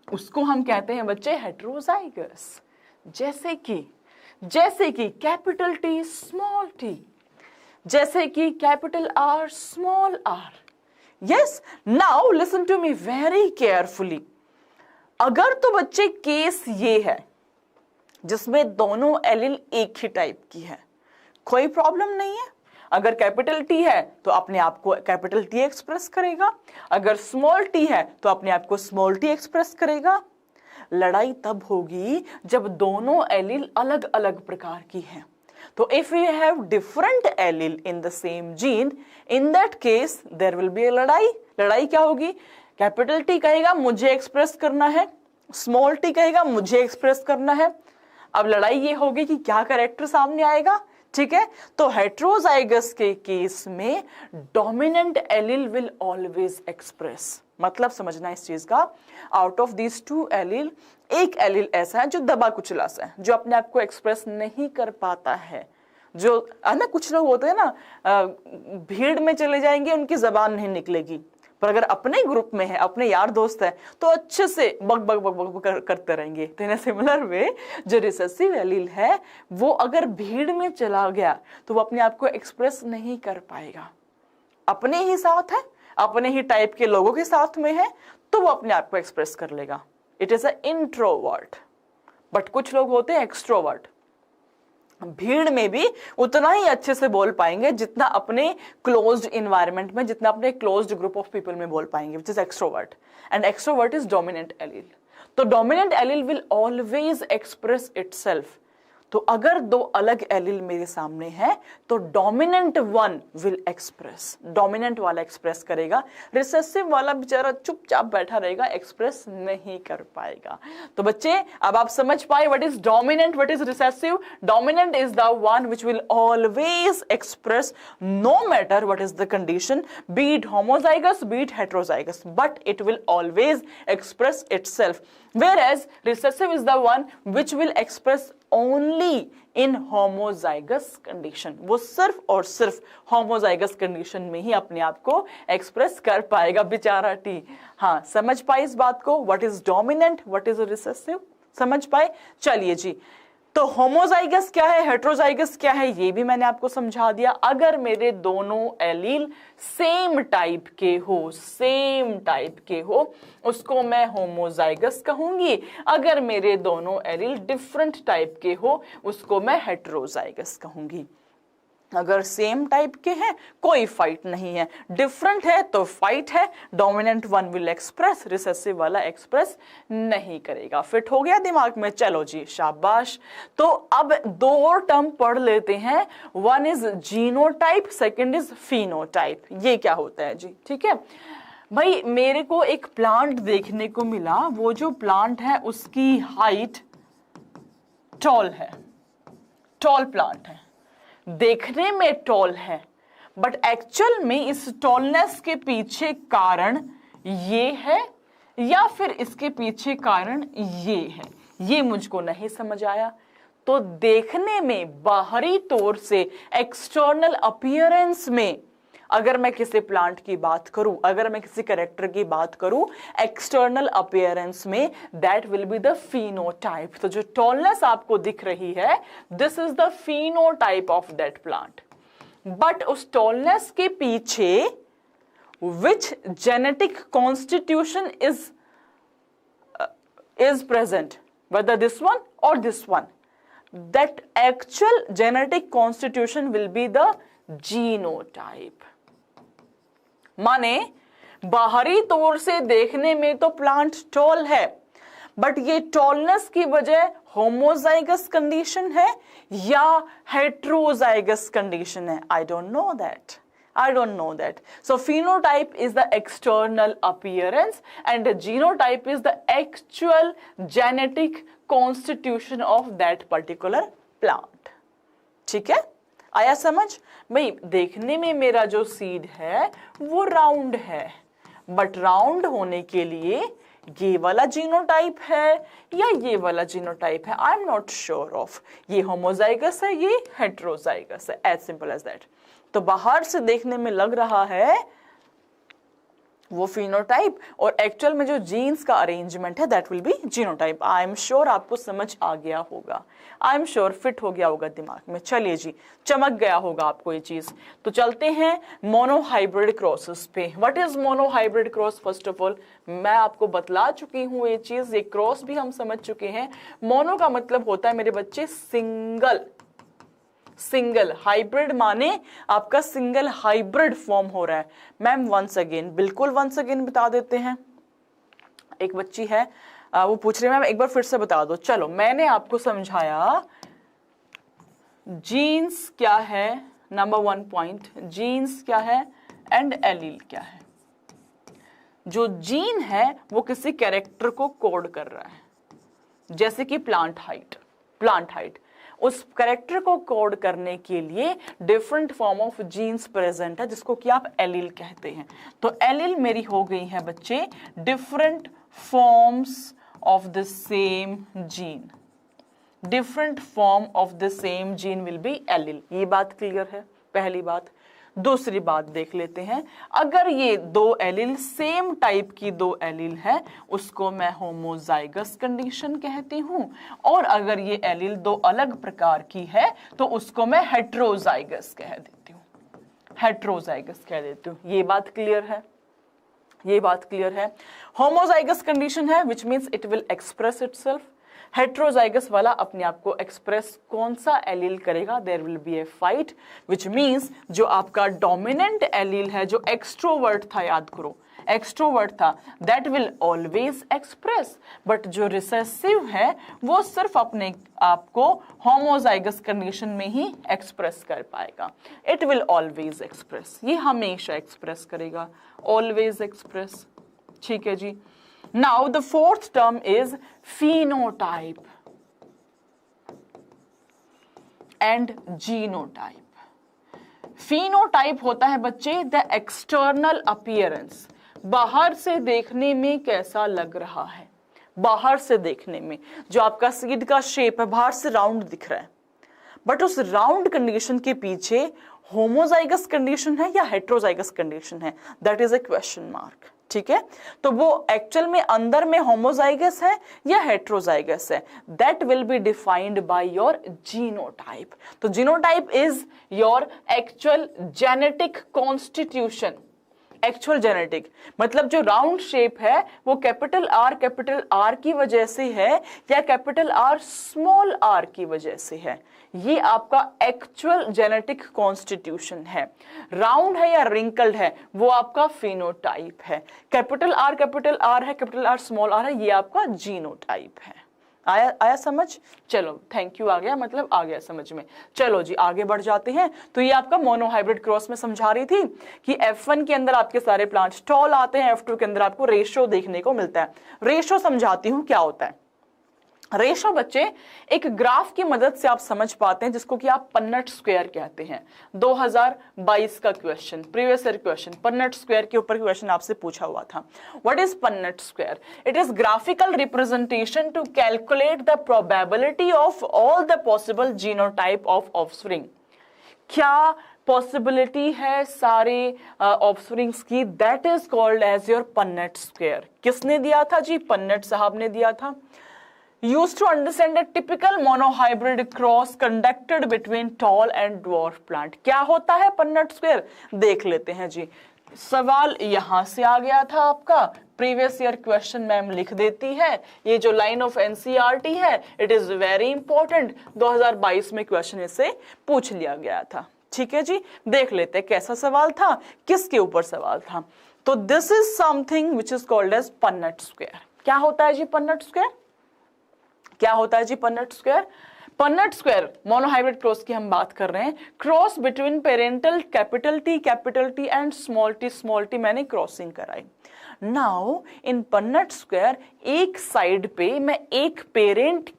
उसको हम कहते हैं बच्चे हेट्रोजाइगस। जैसे कि कैपिटल टी, स्मॉल टी, जैसे कि capital R, small R. Yes, now listen to me very carefully. अगर तो बच्चे केस ये है जिसमें दोनों एलील एक ही टाइप की है, कोई प्रॉब्लम नहीं है। अगर कैपिटल टी है तो अपने आप को कैपिटल टी एक्सप्रेस करेगा, अगर स्मॉल टी है तो अपने आप को स्मॉल टी एक्सप्रेस करेगा। लड़ाई तब होगी जब दोनों एलील अलग अलग प्रकार की हैं। तो if you have different allele in the same gene, in that case there will be a लड़ाई। लड़ाई क्या होगी, कैपिटल टी कहेगा मुझे एक्सप्रेस करना है, स्मॉल टी कहेगा मुझे एक्सप्रेस करना है। अब लड़ाई ये होगी कि क्या कैरेक्टर सामने आएगा। ठीक है, तो हेट्रोजाइगस के केस में dominant allele will always express. मतलब समझना इस चीज का, आउट ऑफ दीज 2 एलील एक एलील ऐसा है जो दबा कुचला सा है, जो अपने आप को एक्सप्रेस नहीं कर पाता है। जो है ना, कुछ लोग होते हैं ना, भीड़ में चले जाएंगे उनकी जबान नहीं निकलेगी, पर अगर अपने ग्रुप में है, अपने यार दोस्त है, तो अच्छे से बक बक बक बक करते रहेंगे। तो इन सिमिलर वे जो रिसेसिव एलील है वो अगर भीड़ में चला गया तो वो अपने आप को एक्सप्रेस नहीं कर पाएगा। अपने ही साथ है, अपने ही टाइप के लोगों के साथ में है, तो वो अपने आप को एक्सप्रेस कर लेगा। It is a introvert. But कुछ लोग होते हैं एक्सट्रोवर्ट, भीड़ में भी उतना ही अच्छे से बोल पाएंगे जितना अपने क्लोज्ड इन्वायरमेंट में, जितना अपने क्लोज्ड ग्रुप ऑफ पीपल में बोल पाएंगे, which is extrovert. And extrovert is dominant allele. तो dominant allele will always express itself तो अगर दो अलग एलील मेरे सामने हैं तो dominant one will express, dominant वाला एक्सप्रेस करेगा, रिसेसिव वाला बेचारा चुपचाप बैठा रहेगा, एक्सप्रेस नहीं कर पाएगा। तो बच्चे अब आप समझ पाए what is dominant, what is recessive. Dominant is the one which will always express no matter what is the condition, be it homozygous be it heterozygous, but it will always express itself. Whereas recessive is the one which will express only in homozygous condition, वो सिर्फ और सिर्फ homozygous condition में ही अपने आप को express कर पाएगा बेचारा टी। हाँ, समझ पाए इस बात को, what is dominant, what is recessive, समझ पाए। चलिए जी, तो होमोजाइगस क्या है, हेटेरोजाइगस क्या है, ये भी मैंने आपको समझा दिया। अगर मेरे दोनों एलील सेम टाइप के हो, सेम टाइप के हो, उसको मैं होमोजाइगस कहूंगी। अगर मेरे दोनों एलील डिफरेंट टाइप के हो, उसको मैं हेटेरोजाइगस कहूंगी। अगर सेम टाइप के हैं कोई फाइट नहीं है, डिफरेंट है तो फाइट है, dominant one will express, recessive वाला एक्सप्रेस नहीं करेगा। फिट हो गया दिमाग में, चलो जी शाबाश। तो अब दो और टर्म पढ़ लेते हैं, one is genotype, second is phenotype. ये क्या होता है जी, ठीक है भाई। मेरे को एक प्लांट देखने को मिला, वो जो प्लांट है उसकी हाइट टॉल है, टॉल प्लांट है, देखने में टॉल है, बट एक्चुअल में इस टॉलनेस के पीछे कारण ये है या फिर इसके पीछे कारण ये है, ये मुझको नहीं समझ आया। तो देखने में बाहरी तौर से, एक्सटर्नल अपीयरेंस में, अगर मैं किसी प्लांट की बात करूं, अगर मैं किसी कैरेक्टर की बात करूं एक्सटर्नल अपीयरेंस में, that will be the phenotype. तो जो टॉलनेस आपको दिख रही है, this is the phenotype of that plant. But उस टॉलनेस के पीछे which genetic constitution is present, whether this one or this one, that actual genetic constitution will be the genotype। माने बाहरी तौर से देखने में तो प्लांट टॉल है, बट ये टॉलनेस की वजह होमोजाइगस कंडीशन है या हेटेरोजाइगस कंडीशन है, I don't know that, I don't know that. So phenotype is the external appearance and the genotype is the actual genetic constitution of that particular plant. ठीक है, आया समझ भाई। देखने में मेरा जो सीड है वो राउंड है, बट राउंड होने के लिए ये वाला जीनोटाइप है या ये वाला जीनोटाइप है, I am not sure of. ये होमोजाइगस है, ये हेटेरोजाइगस है, एज सिंपल एज दैट। तो बाहर से देखने में लग रहा है वो फिनोटाइप, और एक्चुअल में जो जीन्स का अरेंजमेंट है that will B genotype. I am sure आपको समझ आ गया होगा, आई एम श्योर फिट हो गया होगा दिमाग में। चलिए जी, चमक गया होगा आपको ये चीज। तो चलते हैं मोनोहाइब्रिड क्रॉसेस पे। What is monohybrid cross? First of all मैं आपको बतला चुकी हूं ये चीज, ये क्रॉस भी हम समझ चुके हैं। मोनो का मतलब होता है मेरे बच्चे सिंगल, सिंगल। हाइब्रिड माने आपका सिंगल हाइब्रिड फॉर्म हो रहा है। मैम वंस अगेन, बिल्कुल वंस अगेन बता देते हैं। एक बच्ची है वो पूछ रही है मैम एक बार फिर से बता दो। चलो मैंने आपको समझाया जीन्स क्या है, नंबर 1 पॉइंट, जीन्स क्या है एंड एलील क्या है। जो जीन है वो किसी कैरेक्टर को कोड कर रहा है, जैसे कि प्लांट हाइट, प्लांट हाइट उस कैरेक्टर को कोड करने के लिए different form of genes present है, जिसको कि आप एलील कहते हैं। तो एलील मेरी हो गई है बच्चे different forms of the same gene, different form of the same gene will be allele. ये बात क्लियर है, पहली बात। दूसरी बात देख लेते हैं, अगर ये दो एलील सेम टाइप की दो एलील है, उसको मैं होमोजाइगस कंडीशन कहती हूं, और अगर ये एलील दो अलग प्रकार की है तो उसको मैं हेटेरोजाइगस कह देती हूं, हेटेरोजाइगस कह देती हूं। ये बात क्लियर है, ये बात क्लियर है। होमोजाइगस कंडीशन है which means it will express itself, heterozygous वाला अपने आप को एक्सप्रेस कौन सा एलील करेगा? There will be a fight, which means जो आपका डोमिनेंट एलील है, जो एक्सट्रोवर्ट था, याद करो एक्सट्रोवर्ट था, that will always express, but जो रिसेसिव है वो सिर्फ अपने आप को होमोजाइगस कंडीशन में ही एक्सप्रेस कर पाएगा। इट विल ऑलवेज एक्सप्रेस, ये हमेशा एक्सप्रेस करेगा, ऑलवेज एक्सप्रेस। ठीक है जी। Now the fourth term is phenotype and genotype. phenotype होता है बच्चे द एक्सटर्नल अपीयरेंस, बाहर से देखने में कैसा लग रहा है, बाहर से देखने में जो आपका सीड का शेप है बाहर से राउंड दिख रहा है, बट उस राउंड कंडीशन के पीछे होमोजाइगस कंडीशन है या हेट्रोजाइगस कंडीशन है, that is a question mark. ठीक है, तो वो एक्चुअल में अंदर में होमोजाइगस है या हेट्रोजाइगस है, that will be defined by your genotype. तो genotype is your actual genetic constitution. Actual genetic मतलब जो राउंड शेप है वो कैपिटल आर की वजह से है या कैपिटल आर स्मॉल आर की वजह से है, ये आपका एक्चुअल जेनेटिक कॉन्स्टिट्यूशन है। राउंड है या रिंकल्ड है वो आपका फिनोटाइप है। कैपिटल आर है, कैपिटल आर स्मॉल आर है, ये आपका जीनोटाइप है। आया समझ? चलो थैंक यू, आ गया, मतलब आ गया समझ में। चलो जी आगे बढ़ जाते हैं। तो ये आपका मोनोहाइब्रिड क्रॉस में समझा रही थी कि F1 के अंदर आपके सारे प्लांट्स टॉल आते हैं, F2 के अंदर आपको रेशो देखने को मिलता है। रेशो समझाती हूं क्या होता है। रेशो बच्चे एक ग्राफ की मदद से आप समझ पाते हैं जिसको कि आप पन्नट स्क्वायर कहते हैं। 2022 का question, previous year question, Punnett square के ऊपर क्वेश्चन आपसे पूछा हुआ था। What is Punnett square? It is graphical representation to calculate the probability of all the possible genotype of offspring. क्या पॉसिबिलिटी है सारे ऑफस्प्रिंग्स की, that is called as your Punnett square. किसने दिया था जी? पन्नट साहब ने दिया था। Used to understand a typical monohybrid cross conducted between tall and dwarf plant। क्या होता है पन्नट स्क्वायर? देख लेते हैं जी। सवाल यहां से आ गया था आपका, प्रीवियस ईयर क्वेश्चन मैम लिख देती है। ये जो लाइन ऑफ एनसीईआरटी है इट इज वेरी इंपॉर्टेंट, 2022 में क्वेश्चन इसे पूछ लिया गया था। ठीक है जी, देख लेते हैं कैसा सवाल था, किसके ऊपर सवाल था। तो this is something which is called as Punnett square. क्या होता है जी पन्नट स्क्वायर? क्या होता है जी Punnett square? Punnett square monohybrid cross की हम बात कर रहे हैं। Cross between parental capital T and small T मैंने क्रॉसिंग कराई। नाउ इन पन्नट स्क्वायर एक साइड पे मैं एक पेरेंट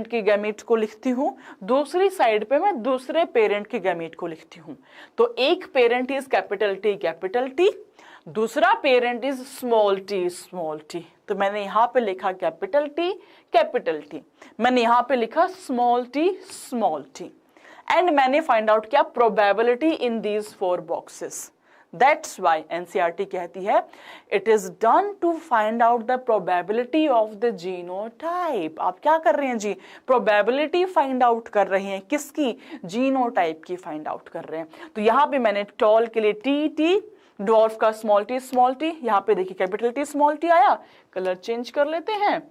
के गैमीट को लिखती हूं, दूसरी साइड पे मैं दूसरे पेरेंट के गैमीट को लिखती हूं। तो एक पेरेंट इज कैपिटल टी, दूसरा पेरेंट इज स्मॉल टी। तो मैंने यहां पे लिखा कैपिटल टी, मैंने यहां पे लिखा स्मॉल टी एंड मैंने फाइंड आउट किया probability in these 4 boxes. That's why NCERT कहती है it is done to find out the probability of the genotype. आप क्या कर रहे हैं जी? प्रोबेबिलिटी फाइंड आउट कर रहे हैं। किसकी? जीनोटाइप की फाइंड आउट कर रहे हैं। तो यहां पे मैंने टॉल के लिए टी, डॉर्फ का स्मॉल टी, यहाँ पे देखिए कैपिटल टी स्मॉल टी आया, कलर चेंज कर लेते हैं।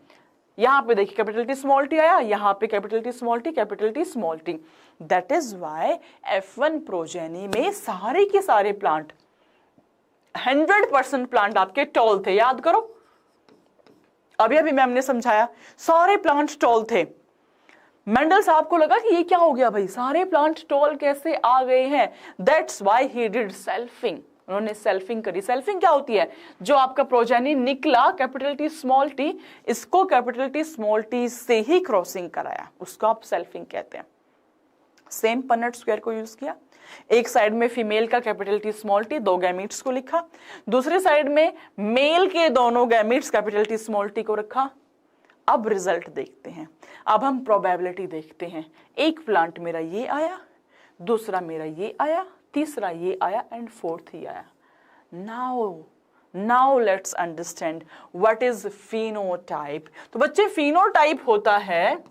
यहाँ पे देखिए कैपिटल टी स्मॉल टी आया, यहाँ पे capital T small T. That is why F1 progeny में सारे के सारे प्लांट 100% प्लांट आपके टॉल थे। याद करो, अभी मैम ने समझाया सारे प्लांट टॉल थे। मेंडल साहब को लगा कि ये क्या हो गया भाई, सारे प्लांट टॉल कैसे आ गए हैं? That's why he did selfing. उन्होंने सेल्फिंग करी। सेल्फिंग क्या होती है? जो आपका प्रोजेनी निकला कैपिटल टी स्मॉल टी, इसको कैपिटल टी स्मॉल टी से ही क्रॉसिंग कराया, उसको आप सेल्फिंग कहते हैं। सेम पन्नट स्क्वायर को यूज किया। एक साइड में फीमेल का capital T small T 2 gametes को लिखा, दूसरी साइड में मेल के दोनों gametes capital T small T को रखा। अब रिजल्ट देखते हैं, अब हम प्रोबेबिलिटी देखते हैं। एक प्लांट मेरा ये आया, दूसरा मेरा ये आया, तीसरा ये आया एंड फोर्थ ही आया। Now let's understand what is phenotype. तो बच्चे फिनोटाइप होता है,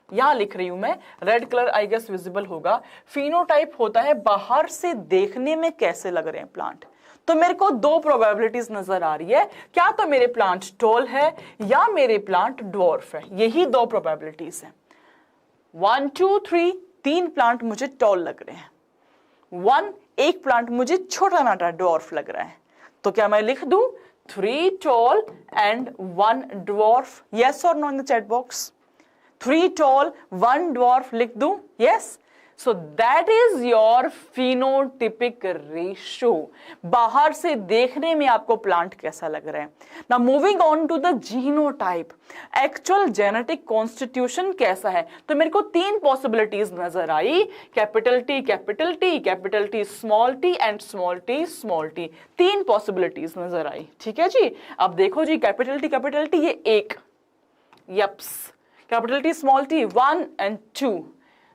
यहां लिख रही हूं मैं, red colour I guess visible होगा। फिनोटाइप होता है बाहर से देखने में कैसे लग रहे हैं प्लांट। तो मेरे को दो प्रोबेबिलिटीज नजर आ रही है, क्या तो मेरे प्लांट टॉल है या मेरे प्लांट ड्वार्फ है, यही दो प्रोबेबिलिटीज है। 1 2 3, 3 प्लांट मुझे टॉल लग रहे हैं, एक प्लांट मुझे छोटा नाटा ड्वार्फ लग रहा है। तो क्या मैं लिख दूं 3 tall and 1 dwarf? Yes or no in the chat box? 3 tall, 1 dwarf लिख दूं? Yes? So that is your phenotypic ratio. बाहर से देखने में आपको प्लांट कैसा लग रहा है। Now moving on to the genotype. Actual genetic constitution कैसा है? तो मेरे को 3 possibilities नजर आई, capital T, capital T, small t, 3 possibilities नजर आई। ठीक है जी। अब देखो जी, कैपिटल T ये एक, यप्स, capital T small t 1 and 2,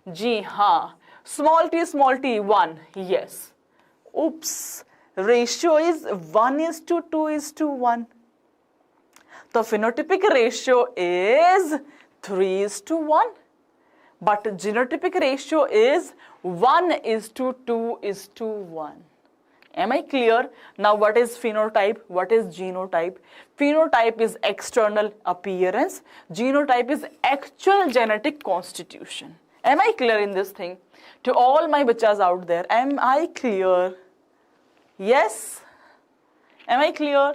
जी हाँ, small t 1, yes, oops, ratio is 1:2:1, तो phenotypic ratio is 3:1, but genotypic ratio is 1:2:1. Am I clear? Now what is phenotype? What is genotype? Phenotype is external appearance. Genotype is actual genetic constitution. Am I clear in this thing? To all my bachas out there, am I clear? Yes? Am I clear?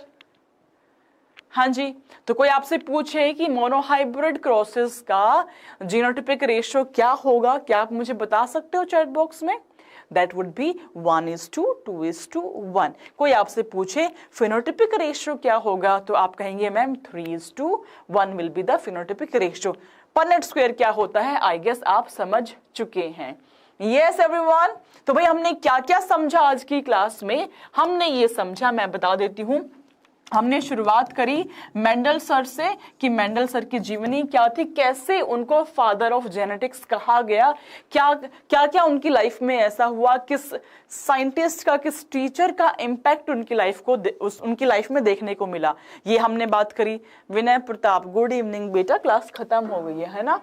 हाँ जी। तो कोई आपसे पूछे कि monohybrid crosses का genotypic ratio क्या होगा, क्या आप मुझे बता सकते हो चैट बॉक्स में? That would be 1:2:1. कोई आपसे पूछे फिनोटिपिक रेशियो क्या होगा, तो आप कहेंगे ma'am 3:1 will be the phenotypic ratio. Punnett square क्या होता है, आई गेस आप समझ चुके हैं। Yes everyone. तो भाई हमने क्या क्या समझा आज की क्लास में? हमने ये समझा, मैं बता देती हूं, हमने शुरुआत करी मेंडल सर से कि मेंडल सर की जीवनी क्या थी, कैसे उनको फादर ऑफ जेनेटिक्स कहा गया, क्या क्या क्या उनकी लाइफ में ऐसा हुआ, किस साइंटिस्ट का, किस टीचर का इम्पैक्ट उनकी लाइफ में देखने को मिला, ये हमने बात करी। विनय प्रताप, गुड इवनिंग बेटा, क्लास खत्म हो गई है ना?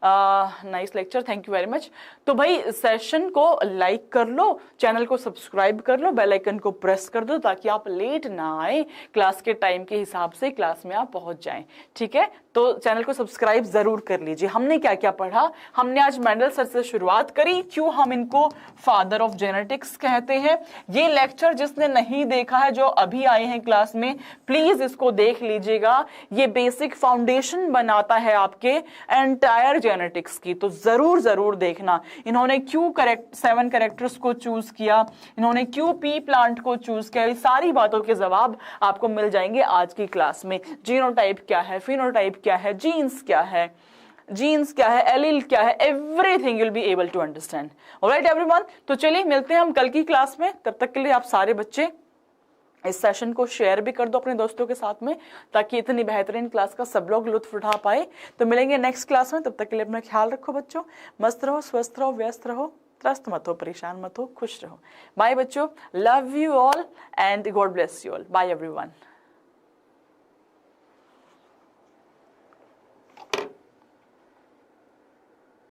Nice lecture, thank you very much. तो भाई सेशन को लाइक कर लो, चैनल को सब्सक्राइब कर लो, बेल आइकन को प्रेस कर दो ताकि आप लेट ना आए, क्लास के टाइम के हिसाब से क्लास में आप पहुंच जाएं। ठीक है, तो चैनल को सब्सक्राइब जरूर कर लीजिए। हमने क्या क्या पढ़ा, हमने आज मेंडल सर से शुरुआत करी, क्यों हम इनको फादर ऑफ जेनेटिक्स कहते हैं। ये लेक्चर जिसने नहीं देखा है, जो अभी आए हैं क्लास में, प्लीज इसको देख लीजिएगा। ये बेसिक फाउंडेशन बनाता है आपके एंटायर जेनेटिक्स की, तो जरूर जरूर देखना। इन्होंने क्यों 7 कैरेक्टर्स को चूज किया, इन्होंने क्यों पी प्लांट को चूज किया, ये सारी बातों के जवाब आपको मिल जाएंगे आज की क्लास में। जीनोटाइप क्या है, फिनोटाइप क्या है, जीन्स क्या है, एलील क्या है, everything you will be able to understand. Alright everyone, तो चलिए मिलते हैं हम कल की क्लास में। तब तक के लिए आप सारे बच्चे इस सेशन को शेयर भी कर दो अपने दोस्तों के साथ में, ताकि इतनी बेहतरीन क्लास का सब लोग लुत्फ उठा पाए। तो मिलेंगे नेक्स्ट क्लास में, तब तक के लिए अपना ख्याल रखो बच्चों, मस्त रहो, स्वस्थ रहो, व्यस्त रहो, त्रस्त मत हो, परेशान मत हो, खुश रहो। बाय बच्चों, love you all and God bless you all. Bye everyone.